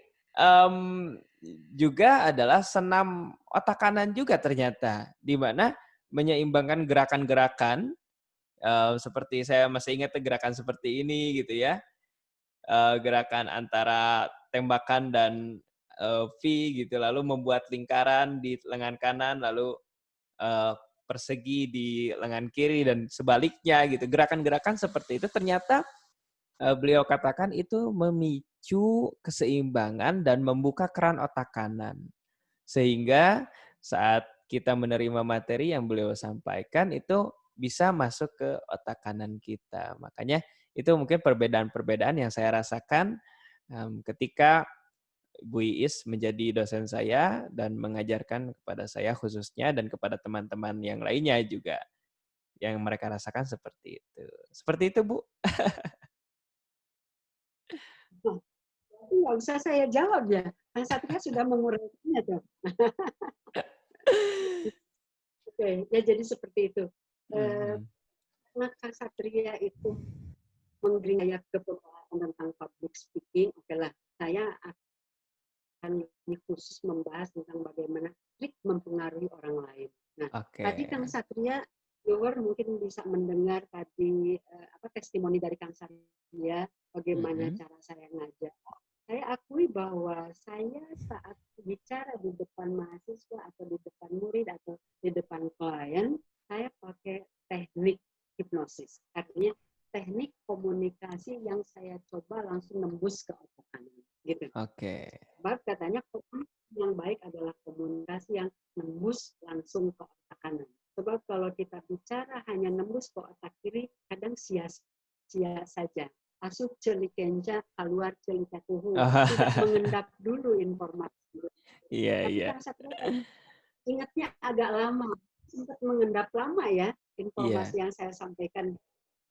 juga adalah senam otak kanan juga ternyata, di mana menyeimbangkan gerakan-gerakan seperti saya masih ingat gerakan seperti ini gitu ya, gerakan antara tembakan dan V gitu, lalu membuat lingkaran di lengan kanan, lalu persegi di lengan kiri dan sebaliknya gitu. Gerakan-gerakan seperti itu ternyata beliau katakan itu memicu keseimbangan dan membuka keran otak kanan. Sehingga saat kita menerima materi yang beliau sampaikan itu bisa masuk ke otak kanan kita. Makanya itu mungkin perbedaan-perbedaan yang saya rasakan ketika Bu Iis menjadi dosen saya dan mengajarkan kepada saya khususnya dan kepada teman-teman yang lainnya juga yang mereka rasakan seperti itu. Seperti itu, Bu. Itu nggak usah saya jawab ya. Kang Satria sudah menguraikannya tuh. Oke, ya jadi seperti itu. Karena Kang Satria itu mengiring saya ke pembahasan tentang public speaking, oke lah, saya akan lebih khusus membahas tentang bagaimana trik mempengaruhi orang lain. Nah, tadi Kang Satria, viewer mungkin bisa mendengar tadi testimoni dari Kang Satria, bagaimana cara saya ngajar. Saya akui bahwa saya saat bicara di depan mahasiswa atau di depan murid atau di depan klien, saya pakai teknik hipnosis. yang saya coba langsung nembus ke otak kanan. Gitu. Oke. Sebab katanya yang baik adalah komunikasi yang nembus langsung ke otak kanan. Sebab kalau kita bicara hanya nembus ke otak kiri, kadang sia-sia saja. Asup celikenca, keluar celikatuhu. Tidak mengendap dulu informasi. Iya, Tapi iya. Kang Satria ingatnya agak lama. Sempat mengendap lama ya Iya. informasi yang saya sampaikan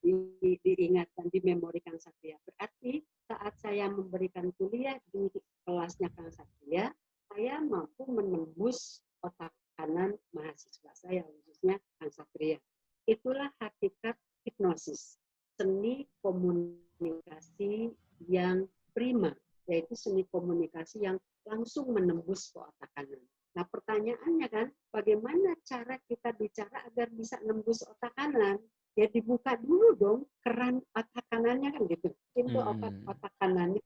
diingatkan di memori Kang Satria. Berarti saat saya memberikan kuliah di kelasnya Kang Satria, saya mampu menembus otak kanan mahasiswa saya, khususnya Kang Satria. Itulah hakikat hipnosis, seni komunikasi yang prima, yaitu seni komunikasi yang langsung menembus ke otak kanan. Nah pertanyaannya kan, bagaimana cara kita bicara agar bisa nembus otak kanan? Ya dibuka dulu dong keran otak kanannya kan gitu, pintu otak kanannya.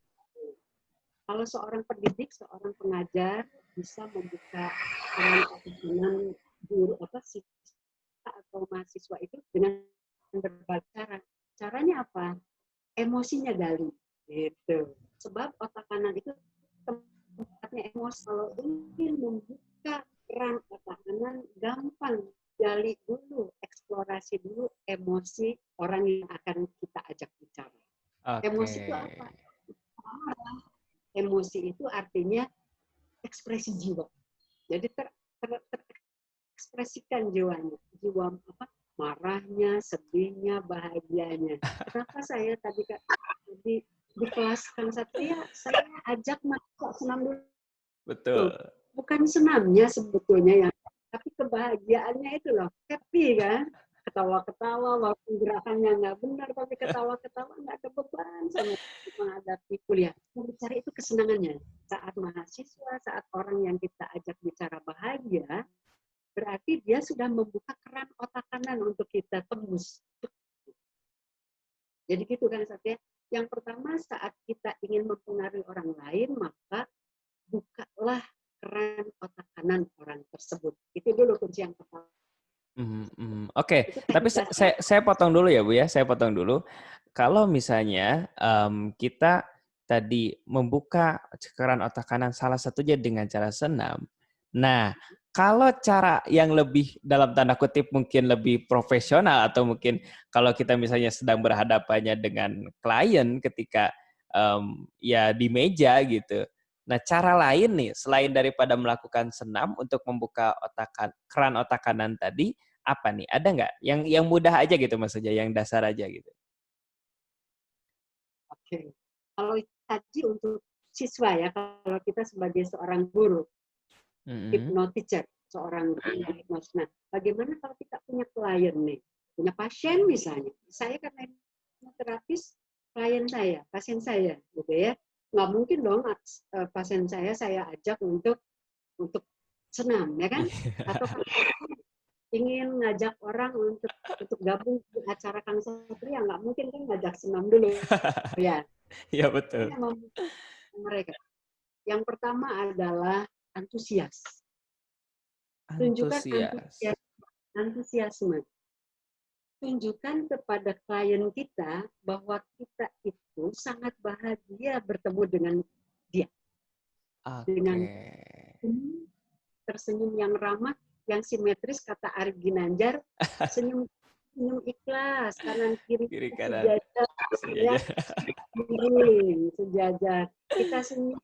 Kalau seorang pendidik, seorang pengajar bisa membuka keran otak kanan guru siswa atau mahasiswa itu dengan berbagai cara. Caranya apa? Emosinya gali, gitu. Sebab otak kanan itu tempatnya emosi. Kalau ingin membuka keran otak kanan gampang. Gali dulu, eksplorasi dulu emosi orang yang akan kita ajak bicara. Oke. Emosi itu apa? Emosi itu artinya ekspresi jiwa. Jadi terekspresikan jiwanya. Jiwa apa? Marahnya, sedihnya, bahagianya. Kenapa saya tadi di kelas Kang Satria, saya ajak masuk senam dulu. Betul. Bukan senamnya sebetulnya yang, tapi kebahagiaannya itu loh, happy kan, ketawa-ketawa walaupun gerakannya nggak benar, tapi ketawa-ketawa nggak ada beban sama menghadapi kuliah. Yang dicari itu kesenangannya. Saat mahasiswa, saat orang yang kita ajak bicara bahagia, berarti dia sudah membuka keran otak kanan untuk kita tembus. Jadi gitu kan Satya. Yang pertama saat kita ingin mempengaruhi orang lain, maka bukalah keran otak kanan orang tersebut. Itu dulu kunci yang pertama. Oke, Itu tapi teknik dasar. saya potong dulu ya Bu ya, saya potong dulu. Kalau misalnya kita tadi membuka keran otak kanan salah satunya dengan cara senam. Nah, kalau cara yang lebih dalam tanda kutip mungkin lebih profesional atau mungkin kalau kita misalnya sedang berhadapannya dengan klien ketika ya di meja gitu. Nah, cara lain nih selain daripada melakukan senam untuk membuka keran otak kanan tadi apa nih? Ada nggak yang mudah aja gitu maksudnya, yang dasar aja gitu? Oke. Kalau tadi untuk siswa ya, kalau kita sebagai seorang guru, hypnotizer, seorang hipnotis. Nah, bagaimana kalau kita punya klien nih, punya pasien misalnya. Saya karena hipnoterapis, pasien saya, gitu ya. Nggak mungkin dong pasien saya ajak untuk senam, ya kan? Atau ingin ngajak orang untuk gabung di acara Kang Satria, nggak mungkin kan ngajak senam dulu, ya. Iya betul. Mereka. Yang pertama adalah antusias. Tunjukkan Antusias. antusiasme. Tunjukkan kepada klien kita bahwa kita itu sangat bahagia bertemu dengan dia. Dengan tersenyum yang ramah, yang simetris, kata Arif Ginanjar, senyum ikhlas, kanan kiri kanan. Sejajar. Kita senyum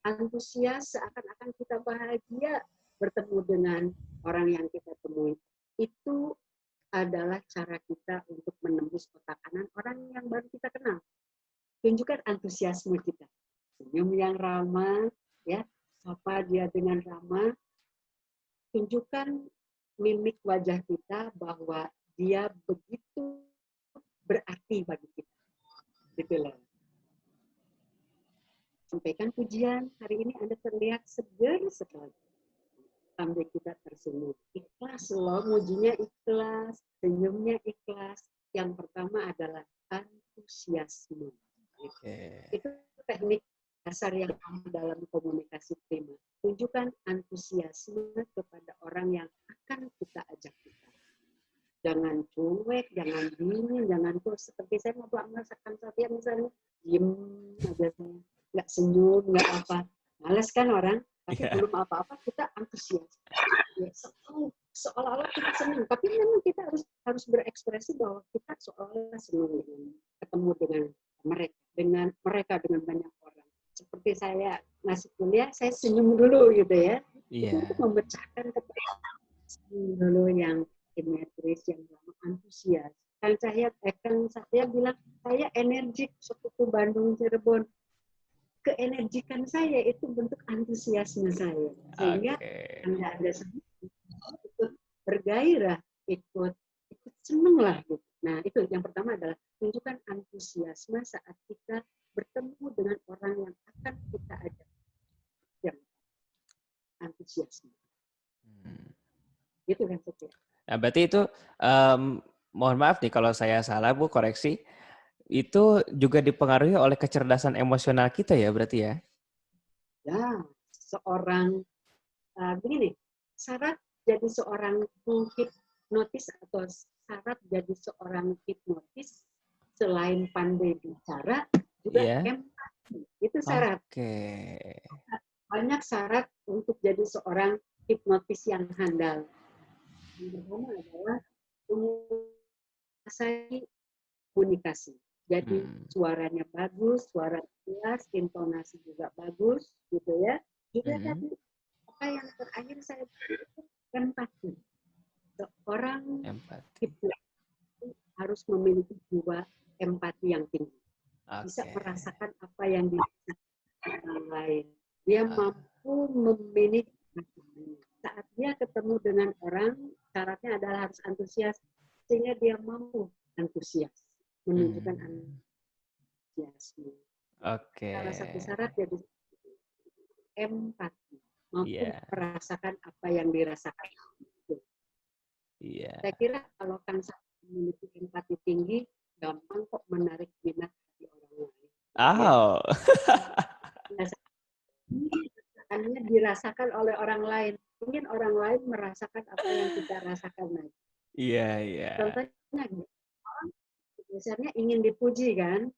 antusias seakan-akan kita bahagia bertemu dengan orang yang kita temui. Itu adalah cara kita untuk menembus otak kanan orang yang baru kita kenal. Tunjukkan antusiasme kita. Senyum yang ramah, ya, sapa dia dengan ramah. Tunjukkan mimik wajah kita bahwa dia begitu berarti bagi kita. Gitu loh. Sampaikan pujian, hari ini Anda terlihat segar sekali. Sampai kita tersenyum. Ikhlas loh, mujinya ikhlas, senyumnya ikhlas. Yang pertama adalah antusiasme. Itu teknik dasar yang dalam komunikasi prima. Tunjukkan antusiasme kepada orang yang akan kita ajak bicara. Jangan cuek, jangan dingin, jangan terus seperti saya mau masakan Satya misalnya diem aja, nggak senyum, nggak apa. Males kan orang, tapi Iya. belum apa-apa kita antusias. Ya, seolah-olah kita senang, tapi memang kita harus berekspresi bahwa kita seolah-olah senang ketemu dengan mereka dengan banyak orang. Seperti saya masih kuliah, saya senyum dulu gitu ya. Itu untuk Iya. memecahkan dulu yang simetris, yang antusias. Kang saya bilang, saya energik seperti Bandung Cirebon. Keenergikan saya itu bentuk antusiasme saya. Sehingga Oke. Anda ikut bergairah, ikut seneng lah. Gitu. Nah itu yang pertama adalah tunjukkan antusiasme saat kita bertemu dengan orang yang akan kita ajak. Yang antusiasme. Gitu kan, Setia. Nah, berarti itu mohon maaf nih kalau saya salah Bu, koreksi. Itu juga dipengaruhi oleh kecerdasan emosional kita ya berarti ya? Ya, seorang begini, syarat jadi seorang hipnotis atau syarat jadi seorang hipnotis selain pandai bicara juga Iya. empati. Itu syarat. Oke. Banyak syarat untuk jadi seorang hipnotis yang handal. Yang pertama adalah menguasai komunikasi. Jadi suaranya bagus, suara jelas, intonasi juga bagus, gitu ya. Juga tadi apa yang terakhir saya bilang empati. Seorang hipnotis harus memiliki jiwa empati yang tinggi. Bisa merasakan apa yang dirasakan orang lain. Dia mampu memiliki saat dia ketemu dengan orang, syaratnya adalah harus antusias, sehingga dia mampu antusias, menunjukkan antusiasme. Salah satu syarat jadi empati, mampu merasakan apa yang dirasakan. Saya kira kalau Kang memiliki empati tinggi, gampang kok menarik minat hati orang lain. Oh. Hanya dirasakan oleh orang lain. Ingin orang lain merasakan apa yang kita rasakan nanti. Iya, iya. Contohnya, biasanya ingin dipuji kan?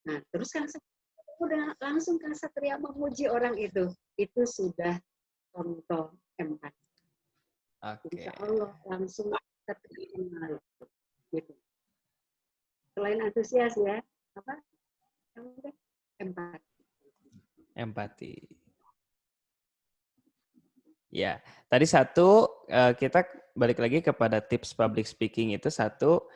Nah, terus Kang udah langsung Kang Satria memuji orang itu sudah contoh empati. Insya Allah langsung terkenal. Gitu. Selain antusias ya, apa? Empati. Empati. Ya, tadi satu kita balik lagi kepada tips public speaking itu satu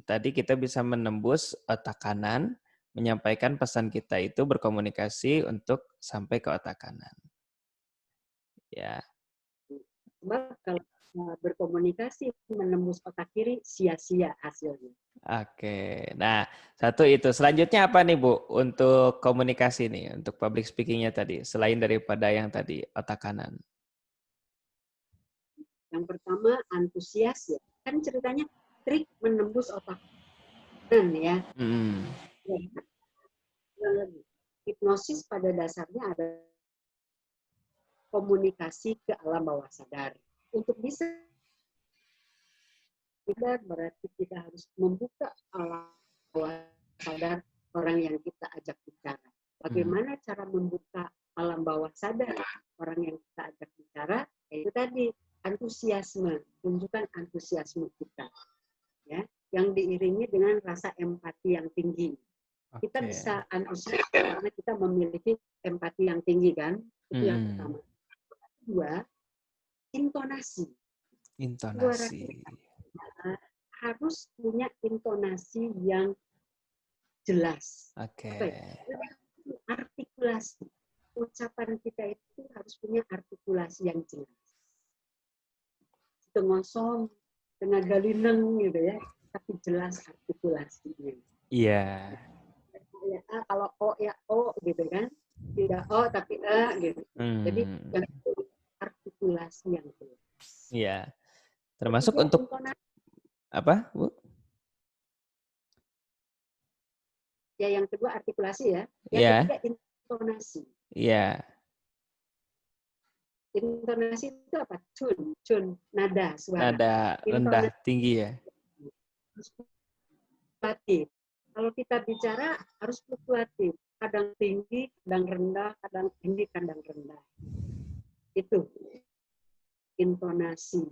tadi kita bisa menembus otak kanan, menyampaikan pesan kita itu berkomunikasi untuk sampai ke otak kanan. Ya. Sebab kalau berkomunikasi menembus otak kiri sia-sia hasilnya. Oke, nah satu itu. Selanjutnya apa nih Bu untuk komunikasi nih, untuk public speakingnya tadi, selain daripada yang tadi otak kanan? Yang pertama antusias ya, kan ceritanya trik menembus otak kanan ya. Hipnosis pada dasarnya ada komunikasi ke alam bawah sadar. Untuk bisa berarti kita harus membuka alam bawah sadar orang yang kita ajak bicara. Bagaimana cara membuka alam bawah sadar orang yang kita ajak bicara? Itu tadi antusiasme, tunjukkan antusiasme kita, ya, yang diiringi dengan rasa empati yang tinggi. Kita bisa antusias karena kita memiliki empati yang tinggi kan, itu yang pertama. Kedua, intonasi. Intonasi. Harus punya intonasi yang jelas. Artikulasi. Ucapan kita itu harus punya artikulasi yang jelas. Tengosong, tengah galineng gitu ya, tapi jelas artikulasinya. Iya. Ya, kalau O ya O gitu kan, tidak O tapi gitu. Jadi artikulasi yang jelas. Iya. Termasuk untuk apa, Bu? Ya, yang kedua artikulasi ya. Yang ketiga intonasi. Iya. Intonasi itu apa? Tune, nada suara. Nada rendah, Intonasi tinggi ya. harus fluktuatif. Kalau kita bicara harus fluktuatif. Kadang tinggi, kadang rendah, kadang tinggi, kadang rendah. Itu intonasi.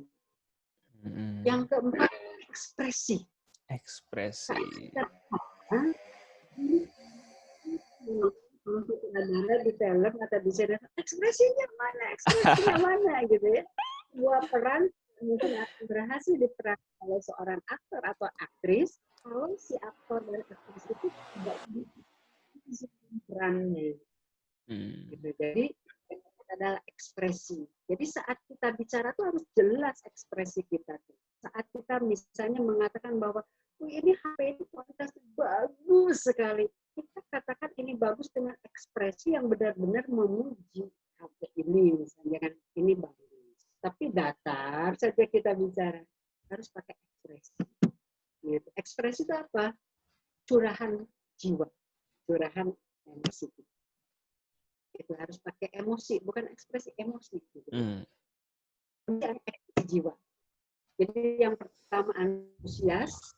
Yang keempat, ekspresi. Ekspresi. Ada di film atau di sinetron, ekspresinya mana gitu ya. Sebuah peran mungkin akan berhasil diperankan oleh seorang aktor atau aktris kalau si aktor dan aktris itu tidak bisa perannya. Gitu. Jadi adalah ekspresi. Jadi saat kita bicara tuh harus jelas ekspresi kita tuh. Saat kita misalnya mengatakan bahwa ini HP ini kualitasnya bagus sekali, kita katakan ini bagus dengan ekspresi yang benar-benar memuji HP ini, misalnya kan ini bagus. Tapi datar saja kita bicara, harus pakai ekspresi. Gitu. Ekspresi itu apa? Curahan jiwa, curahan emosi. Itu harus pakai emosi, bukan ekspresi, emosi. Gitu. Ekspresi jiwa. Jadi yang pertama antusias,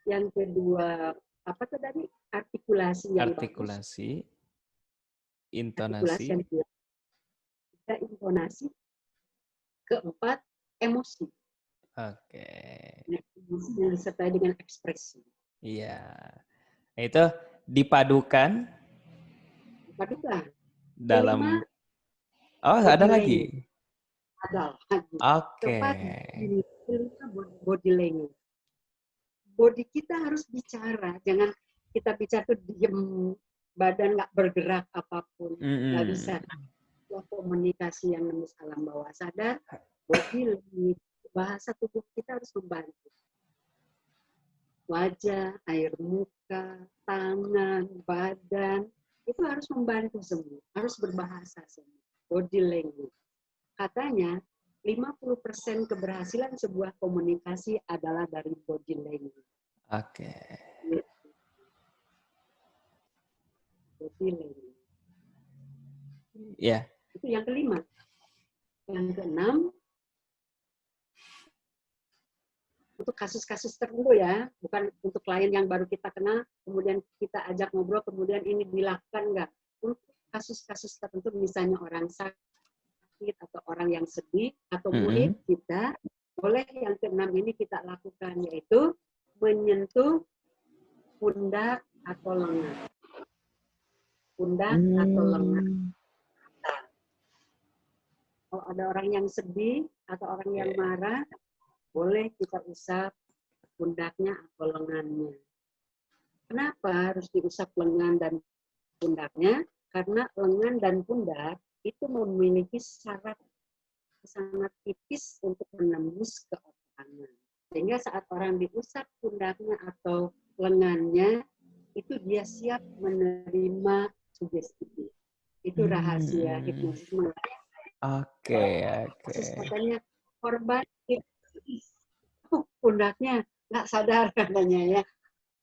yang kedua apa tadi? Artikulasi yang artikulasi, bagus. intonasi, Ketiga, intonasi. Keempat, emosi. Oke. Emosi yang disertai dengan ekspresi. Iya. Nah, itu dipadukan dalam. Oh, ada lagi. Ada lagi. Oke. Keempat, body language. Body kita harus bicara, jangan kita bicara tuh diem, badan nggak bergerak apapun, nggak bisa. Komunikasi yang nembus alam bawah sadar, body language, bahasa tubuh kita harus membantu. Wajah, air muka, tangan, badan, itu harus membantu semua, harus berbahasa semua. Body language. Katanya 50% keberhasilan sebuah komunikasi adalah dari body language. Oke. Body language. Ya. Itu yang kelima. Yang keenam, untuk kasus-kasus tertentu ya, bukan untuk klien yang baru kita kenal, kemudian kita ajak ngobrol, kemudian ini dilakukan enggak. Untuk kasus-kasus tertentu, misalnya orang sakit atau orang yang sedih atau murid kita, boleh yang keenam ini kita lakukan, yaitu menyentuh pundak atau lengan. Pundak atau lengan. Kalau ada orang yang sedih atau orang yang marah, boleh kita usap pundaknya atau lengannya. Kenapa harus diusap lengan dan pundaknya? Karena lengan dan pundak itu memiliki syarat sangat tipis untuk menembus ke otak kanan. Sehingga saat orang diusap pundaknya atau lengannya, itu dia siap menerima sugesti. Itu rahasia hipnosis mengenai. Oke. Katanya korban pundaknya nggak sadar katanya ya.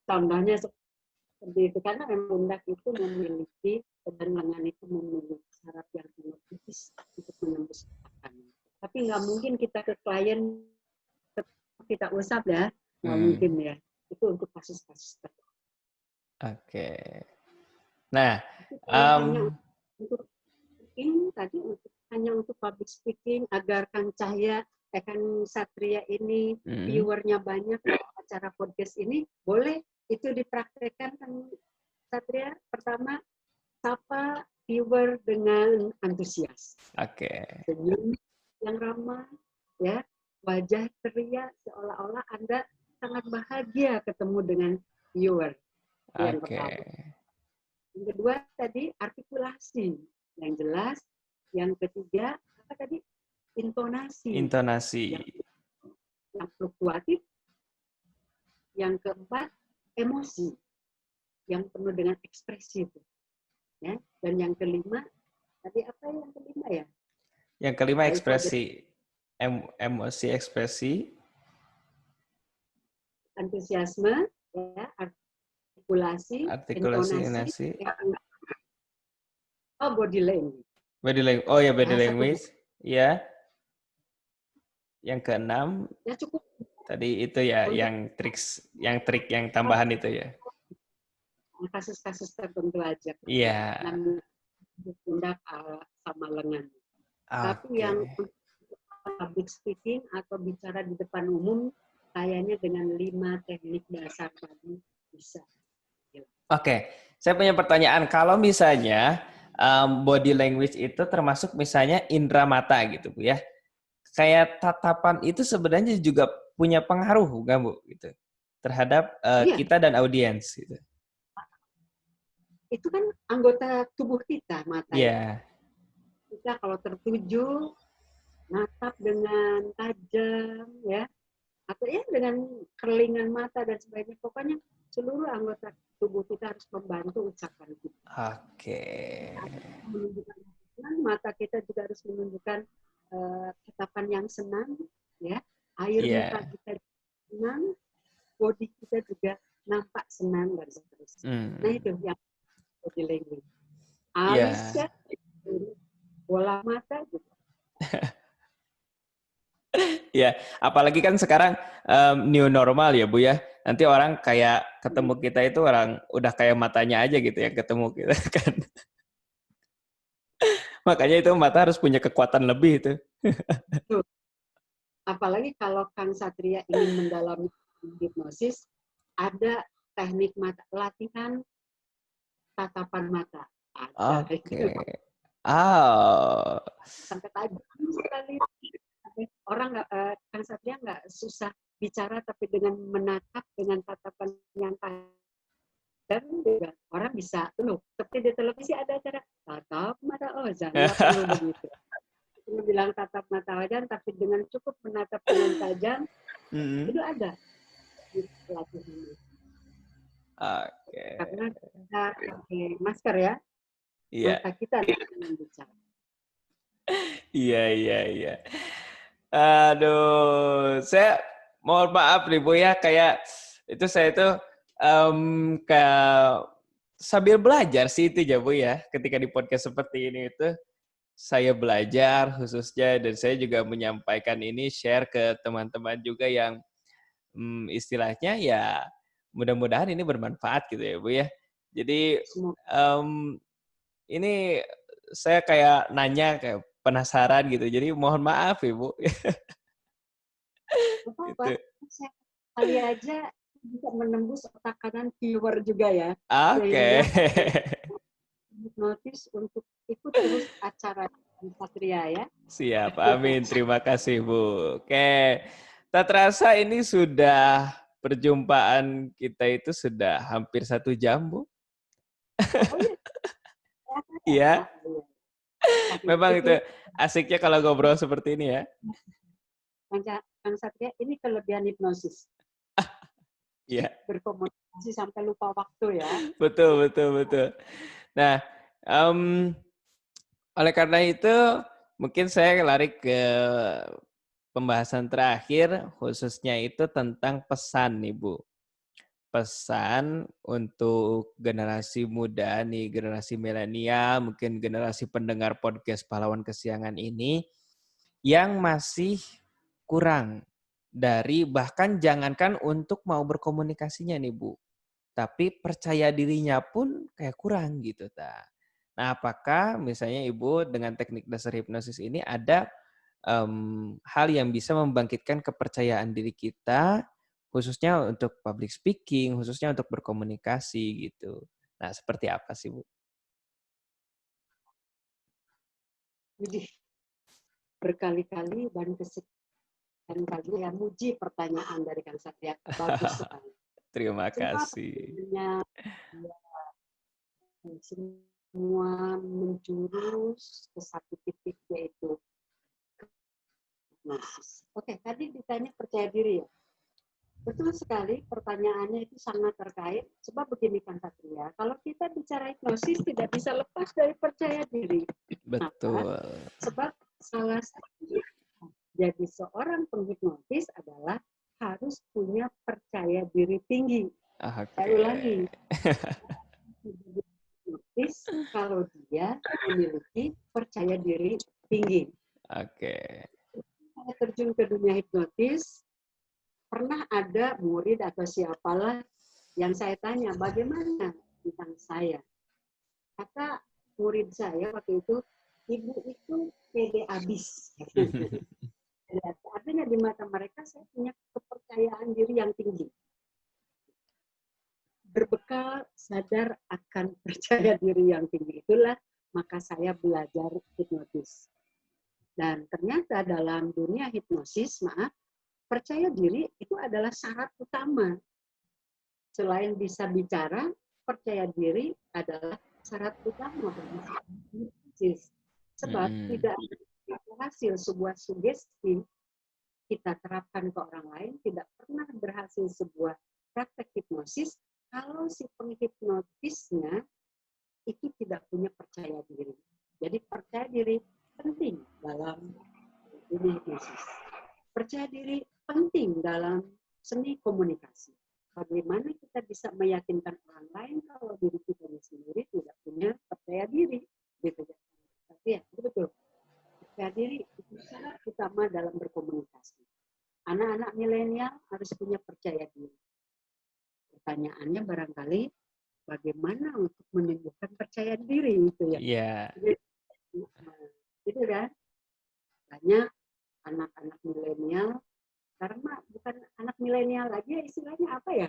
Contohnya seperti itu, karena pundak itu memiliki dan lengan itu memiliki syarat yang sangat tipis untuk menembus otak. Tapi nggak mungkin kita ke klien kita usap ya, nggak mungkin ya. Itu untuk kasus-kasus tertentu. Oke. Nah, hanya untuk ini tadi hanya untuk public speaking agar Kang Cahya, Kang Satria ini viewernya banyak acara podcast ini, boleh itu dipraktekkan Kang Satria. Pertama, sapa viewer dengan antusias. Oke. Senyum yang ramah, ya, wajah ceria seolah-olah Anda sangat bahagia ketemu dengan viewer. Yang pertama. Yang kedua tadi artikulasi yang jelas. Yang ketiga apa tadi? Intonasi. Yang fluktuatif. Yang keempat emosi yang penuh dengan ekspresi itu. Ya. Dan yang kelima tadi apa yang kelima ya? Yang kelima ekspresi. Emosi, ekspresi. Antusiasme, ya, artikulasi, intonasi. Oh, body language. Oh ya, body language. Ya, yang keenam Ya cukup tadi itu ya, untuk trik yang tambahan itu ya. kasus-kasus tertentu aja. Iya. Namanya pundak sama lengan. Tapi Oke. yang public speaking atau bicara di depan umum, kayaknya dengan 5 teknik dasar tadi bisa. Oke, saya punya pertanyaan. Kalau misalnya body language itu termasuk misalnya indera mata gitu, Bu ya. Kayak tatapan itu sebenarnya juga punya pengaruh, nggak, Bu? Gitu, terhadap Iya, kita dan audiens gitu. itu kan anggota tubuh kita, mata itu. Iya. Kita kalau tertuju, natap dengan tajam, ya, atau ya dengan kerlingan mata dan sebagainya. Pokoknya seluruh anggota tubuh kita harus membantu ucapan kita. Oke. Menunjukkan mata kita juga harus menunjukkan tatapan yang senang, ya. Air muka Iya. kita senang, body kita juga nampak senang dan seterusnya. Nah itu yang body language. Iya. Alisnya bola mata gitu. Ya, apalagi kan sekarang new normal ya, Bu ya. Nanti orang kayak ketemu kita itu orang udah kayak matanya aja gitu ya ketemu kita kan. Makanya itu mata harus punya kekuatan lebih itu. Apalagi kalau Kang Satria ingin mendalami hipnosis, ada teknik mata, latihan tatapan mata. Ada Oke. itu Oh. sampai tajam sekali. Orang nggak, Kang Satria nggak susah bicara, tapi dengan menatap dengan tatapan yang tajam juga orang bisa loh. Seperti di televisi ada acara tatap mata Ozan, nggak perlu begitu. Perlu bilang tatap mata Ozan, tapi dengan cukup menatap dengan tajam itu ada di latihan. Oke. Karena kita pakai masker ya, Iya. mata kita yang bicara. Iya, iya, iya. Aduh, saya mohon maaf nih Bu ya, kayak itu saya itu kayak sambil belajar sih itu ya Bu ya, ketika di podcast seperti ini itu saya belajar khususnya dan saya juga menyampaikan ini share ke teman-teman juga yang istilahnya ya mudah-mudahan ini bermanfaat gitu ya Bu ya. Jadi Semua ini saya kayak nanya kayak penasaran gitu. Jadi mohon maaf Ibu. apa-apa. Gitu. Kali aja bisa menembus otak kanan viewer juga ya, Oke. sehingga notice untuk ikut terus acara Satria ya. Siap. Amin. Terima kasih Bu. Oke. Tak terasa ini sudah perjumpaan kita itu sudah hampir 1 jam Bu. Oh iya, Iya. saking Memang itu itu asiknya kalau ngobrol seperti ini ya. Kang Satria ini kelebihan hipnosis. Iya. Berkomunikasi sampai lupa waktu ya. Betul, betul, betul. Nah, oleh karena itu mungkin saya lari ke pembahasan terakhir khususnya itu tentang pesan nih Bu. Pesan untuk generasi muda nih, generasi milenial, mungkin generasi pendengar podcast Pahlawan Kesiangan ini yang masih kurang dari bahkan jangankan untuk mau berkomunikasinya nih Bu, tapi percaya dirinya pun kayak kurang gitu ta. Nah, apakah misalnya Ibu dengan teknik dasar hipnosis ini ada hal yang bisa membangkitkan kepercayaan diri kita, khususnya untuk public speaking, khususnya untuk berkomunikasi gitu. Nah, seperti apa sih Bu? Jadi berkali-kali dan kesekian kali ya muji pertanyaan dari Kang Satria. Bagus sekali. Terima Semua kasih. pertanyaannya semua menjurus ke satu titik yaitu hipnosis. Oke, tadi ditanya percaya diri ya. Betul sekali, pertanyaannya itu sangat terkait. Sebab begini Kang Satria, kalau kita bicara hipnosis tidak bisa lepas dari percaya diri. Kenapa? Betul. Sebab salah satu jadi seorang penghipnotis adalah harus punya percaya diri tinggi. Saya Oke. ulangi, hipnotis kalau dia memiliki percaya diri tinggi. Oke. Saya terjun ke dunia hipnotis, pernah ada murid atau siapalah yang saya tanya, bagaimana tentang saya? Kata murid saya waktu itu, ibu itu pede abis. Artinya di mata mereka saya punya kepercayaan diri yang tinggi. Berbekal sadar akan percaya diri yang tinggi itulah, maka saya belajar hipnotis. Dan ternyata dalam dunia hipnosis, percaya diri itu adalah syarat utama. Selain bisa bicara, percaya diri adalah syarat utama bagi hipnosis. Sebab tidak berhasil sebuah sugesti kita terapkan ke orang lain, tidak pernah berhasil sebuah praktek hipnosis kalau si penghipnotisnya itu tidak punya percaya diri. Jadi percaya diri penting dalam dunia hipnosis. Percaya diri penting dalam seni komunikasi. Bagaimana kita bisa meyakinkan orang lain kalau diri kita sendiri tidak punya percaya diri, gitu. Tapi ya, itu betul. Percaya diri itu syarat utama dalam berkomunikasi. Anak-anak milenial harus punya percaya diri. Pertanyaannya barangkali bagaimana untuk menumbuhkan percaya diri itu ya. Iya. Gitu kan? Banyak anak-anak milenial, karena bukan anak milenial lagi, istilahnya apa ya?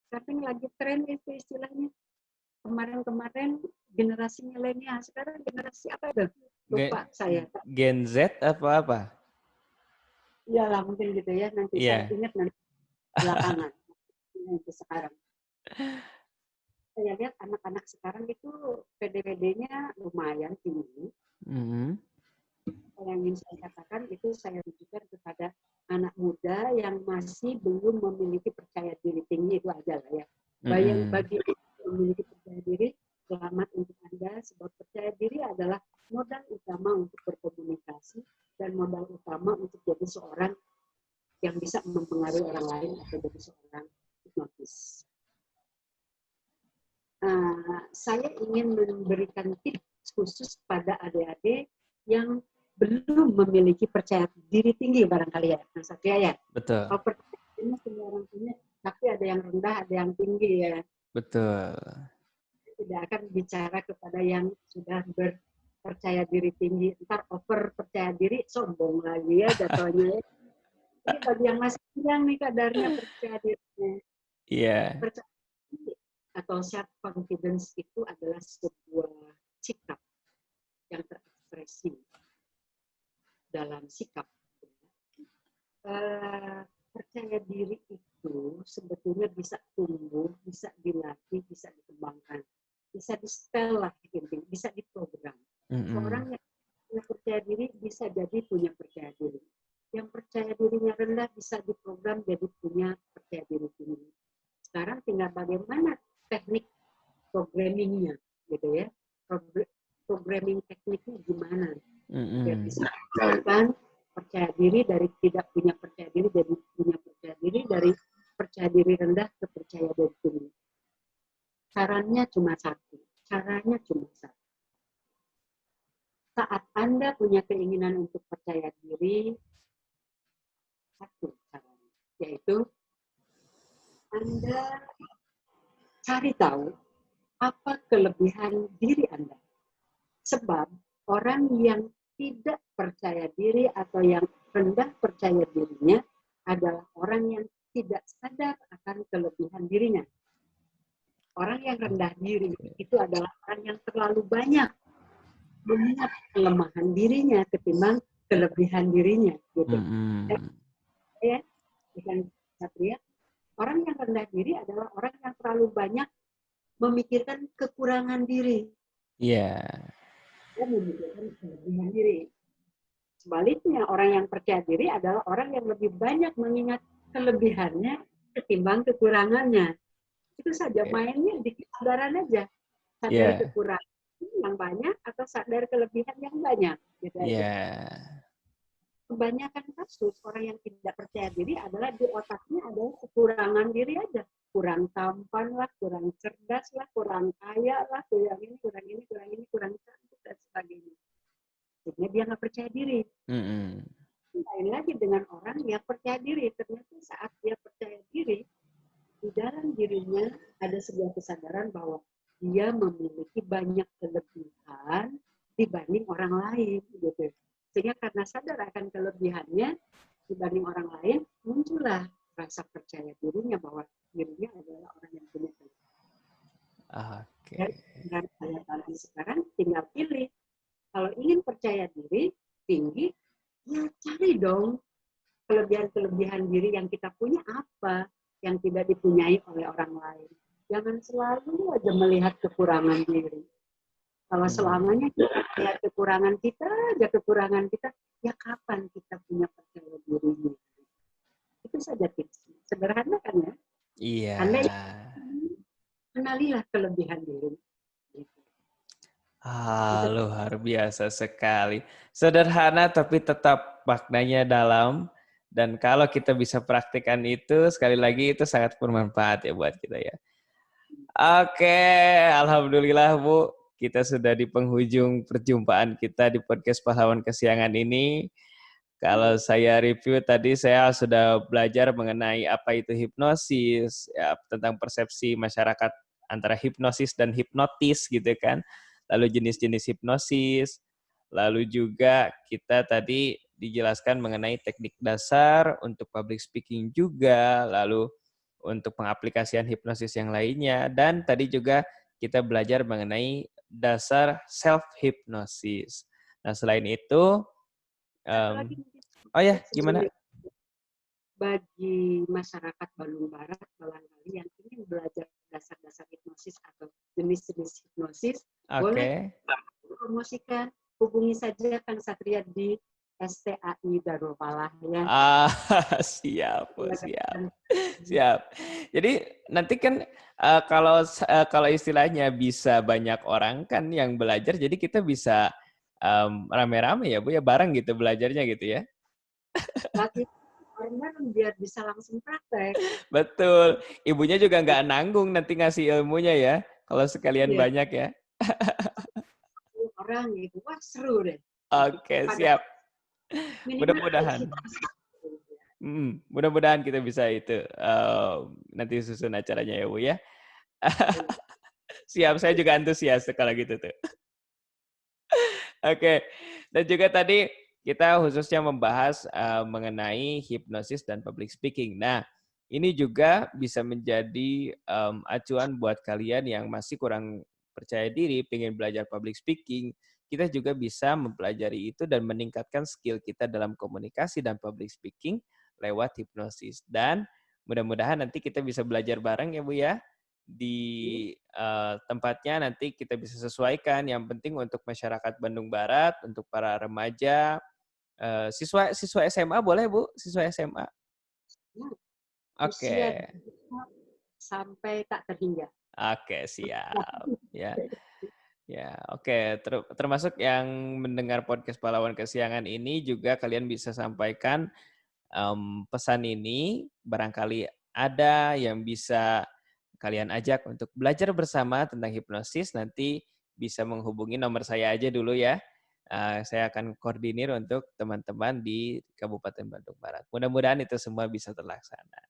Karena lagi tren itu istilahnya. Kemarin-kemarin generasi milenial, sekarang generasi apa itu? Lupa saya. Gen Z apa? Iyalah mungkin gitu ya, nanti saya ingat nanti belakangan. Itu sekarang. Saya lihat anak-anak sekarang itu PDWD-nya lumayan tinggi. Yang ingin saya katakan itu saya tujukan kepada anak muda yang masih belum memiliki percaya diri tinggi, itu aja lah ya. Bagi memiliki percaya diri, selamat untuk Anda, sebab percaya diri adalah modal utama untuk berkomunikasi dan modal utama untuk jadi seorang yang bisa mempengaruhi orang lain atau jadi seorang hipnotis. Saya ingin memberikan tips khusus pada adik-adik yang belum memiliki percaya diri tinggi barangkali ya, Mas Satria ya. Betul. Kalau percaya diri semua orang punya, tapi ada yang rendah, ada yang tinggi ya. Betul. Tidak akan bicara kepada yang sudah berpercaya diri tinggi, ntar over percaya diri sombong lagi ya jatuhnya. Ini bagi yang masih kurang nih kadarnya percaya dirinya. Iya. Percaya diri atau self confidence itu adalah sebuah sikap yang terekspresi dalam sikap. Percaya diri itu sebetulnya bisa tumbuh, bisa dilatih, bisa dikembangkan, bisa di-spell lah, bisa diprogram. Seorang yang punya percaya diri bisa jadi punya percaya diri. Yang percaya dirinya rendah bisa diprogram jadi punya percaya diri tinggi. Sekarang tinggal bagaimana teknik programmingnya, gitu ya. Programming tekniknya gimana? Biar bisa melakukan percaya diri dari tidak punya percaya diri jadi punya percaya diri, dari percaya diri rendah ke percaya diri tinggi. Caranya cuma satu. Saat Anda punya keinginan untuk percaya diri, satu caranya, yaitu Anda cari tahu apa kelebihan diri Anda. Sebab orang yang tidak percaya diri atau yang rendah percaya dirinya adalah orang yang tidak sadar akan kelebihan dirinya. Orang yang rendah diri itu adalah orang yang terlalu banyak mengingat kelemahan dirinya ketimbang kelebihan dirinya. Gitu. Ya, bukan Satria. Orang yang rendah diri adalah orang yang terlalu banyak memikirkan kekurangan diri. Iya. Dia memikirkan kelebihan diri. Sebaliknya, orang yang percaya diri adalah orang yang lebih banyak mengingat kelebihannya ketimbang kekurangannya. Itu saja, mainnya di kesadaran aja. Sadar kekurangan yang banyak atau sadar kelebihan yang banyak. Gitu aja. Kebanyakan kasus orang yang tidak percaya diri adalah di otaknya adalah kekurangan diri aja. Kurang tampan lah, kurang cerdas lah, kurang kaya lah, kurang ini, kurang cantik, dan sebagainya. Sehingga dia nggak percaya diri. Mm-mm. Lain lagi dengan orang yang percaya diri. Ternyata saat dia percaya diri, di dalam dirinya ada sebuah kesadaran bahwa dia memiliki banyak kelebihan dibanding orang lain, gitu. Sehingga karena sadar akan kelebihannya dibanding orang lain, muncullah rasa percaya dirinya bahwa dirinya adalah orang yang punya kelebihan. Oke. Dan dengan saya tadi sekarang tinggal pilih. Kalau ingin percaya diri tinggi, ya cari dong kelebihan-kelebihan diri yang kita punya apa yang tidak dipunyai oleh orang lain. Jangan selalu aja melihat kekurangan diri. Kalau selamanya kita melihat kekurangan kita, ya kapan kita punya percaya diri? Itu saja tips. Sederhana kan ya? Iya. Anda kenalilah kelebihan diri. Luar biasa sekali. Sederhana tapi tetap maknanya dalam. Dan kalau kita bisa praktikkan itu, sekali lagi itu sangat bermanfaat ya buat kita ya. Oke, alhamdulillah Bu, kita sudah di penghujung perjumpaan kita di podcast Pahlawan Kesiangan ini. Kalau saya review tadi saya sudah belajar mengenai apa itu hipnosis, ya, tentang persepsi masyarakat antara hipnosis dan hipnotis gitu kan. Lalu jenis-jenis hipnosis, lalu juga kita tadi dijelaskan mengenai teknik dasar untuk public speaking juga, lalu untuk pengaplikasian hipnosis yang lainnya, dan tadi juga kita belajar mengenai dasar self hypnosis. Nah, selain itu, Satu lagi oh ya, sebelum gimana? bagi masyarakat Bandung Barat barangkali yang ingin belajar dasar-dasar hipnosis atau jenis-jenis hipnosis, boleh Oke. promosikan, hubungi saja Kang Satria di STAI Darul Falah ya. Ah, siap, siap. Siap. Jadi nanti kan kalau istilahnya bisa banyak orang kan yang belajar, jadi kita bisa rame-rame ya Bu ya, bareng gitu belajarnya gitu ya. Latih bareng biar bisa langsung praktek. Betul. Ibunya juga nggak nanggung nanti ngasih ilmunya ya, kalau sekalian Iya, banyak ya. orang gitu. Wah, seru deh. Oke, Pada siap. minimal ada Mudah-mudahan. inspirasi. Mudah-mudahan kita bisa itu nanti susun acaranya ya Bu ya. Siap, saya juga antusias kalau gitu tuh. Oke, dan juga tadi kita khususnya membahas mengenai hipnosis dan public speaking. Nah, ini juga bisa menjadi acuan buat kalian yang masih kurang percaya diri, pengen belajar public speaking. Kita juga bisa mempelajari itu dan meningkatkan skill kita dalam komunikasi dan public speaking lewat hipnosis. Dan mudah-mudahan nanti kita bisa belajar bareng ya Bu ya di tempatnya nanti kita bisa sesuaikan. Yang penting untuk masyarakat Bandung Barat, untuk para remaja, siswa siswa SMA boleh Bu? Siswa SMA? Nah, usia Oke, sampai tak terhingga. oke siap. Ya, ya, oke. Termasuk yang mendengar podcast Pahlawan Kesiangan ini juga kalian bisa sampaikan pesan ini. Barangkali ada yang bisa kalian ajak untuk belajar bersama tentang hipnosis, nanti bisa menghubungi nomor saya aja dulu ya. Saya akan koordinir untuk teman-teman di Kabupaten Bandung Barat. Mudah-mudahan itu semua bisa terlaksana.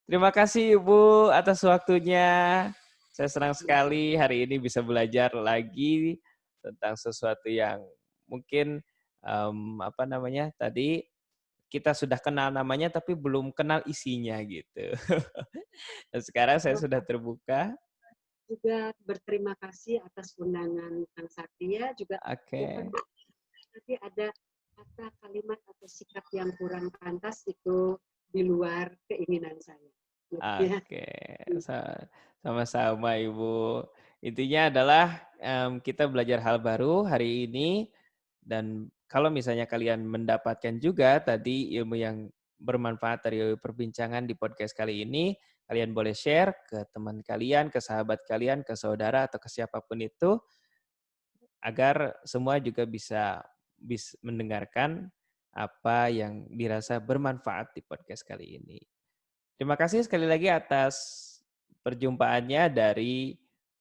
Terima kasih Ibu atas waktunya. Saya senang sekali hari ini bisa belajar lagi tentang sesuatu yang mungkin apa namanya tadi kita sudah kenal namanya tapi belum kenal isinya gitu. Dan sekarang saya sudah terbuka. Juga berterima kasih atas undangan Kang Satria, juga Oke. tapi ada kata kalimat atau sikap yang kurang pantas itu di luar keinginan saya. Ya. Oke. Sama-sama Ibu. Intinya adalah kita belajar hal baru hari ini dan kalau misalnya kalian mendapatkan juga tadi ilmu yang bermanfaat dari perbincangan di podcast kali ini, kalian boleh share ke teman kalian, ke sahabat kalian, ke saudara atau ke siapapun itu agar semua juga bisa mendengarkan apa yang dirasa bermanfaat di podcast kali ini. Terima kasih sekali lagi atas perjumpaannya dari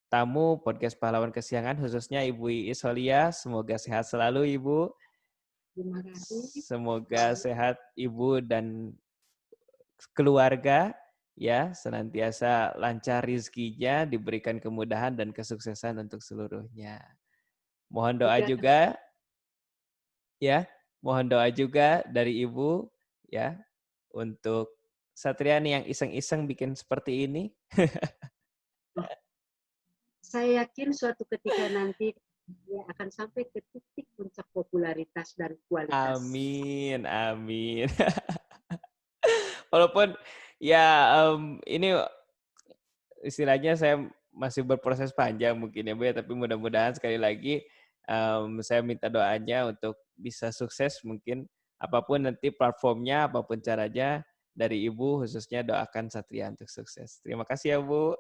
tamu podcast Pahlawan Kesiangan, khususnya Ibu Iis Holia. Semoga sehat selalu, Ibu. Terima kasih. Semoga sehat Ibu dan keluarga, ya, senantiasa lancar rizkinya, diberikan kemudahan dan kesuksesan untuk seluruhnya. Mohon doa juga, ya, mohon doa juga dari Ibu, ya, untuk Satriani yang iseng-iseng bikin seperti ini. Saya yakin suatu ketika nanti dia akan sampai ke titik puncak popularitas dan kualitas. Amin, amin. Walaupun ya ini istilahnya saya masih berproses panjang mungkin ya Bu ya, tapi mudah-mudahan sekali lagi saya minta doanya untuk bisa sukses mungkin apapun nanti platformnya, apapun caranya dari Ibu khususnya doakan Satria untuk sukses. Terima kasih ya Bu.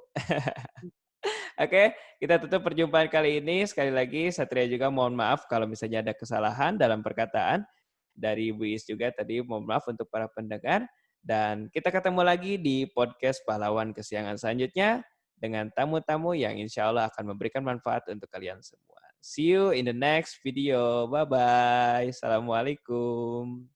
Oke, kita tutup perjumpaan kali ini. Sekali lagi Satria juga mohon maaf kalau misalnya ada kesalahan dalam perkataan dari Bu Is juga tadi mohon maaf untuk para pendengar. Dan kita ketemu lagi di podcast Pahlawan Kesiangan selanjutnya dengan tamu-tamu yang insya Allah akan memberikan manfaat untuk kalian semua. See you in the next video. Bye-bye. Assalamualaikum.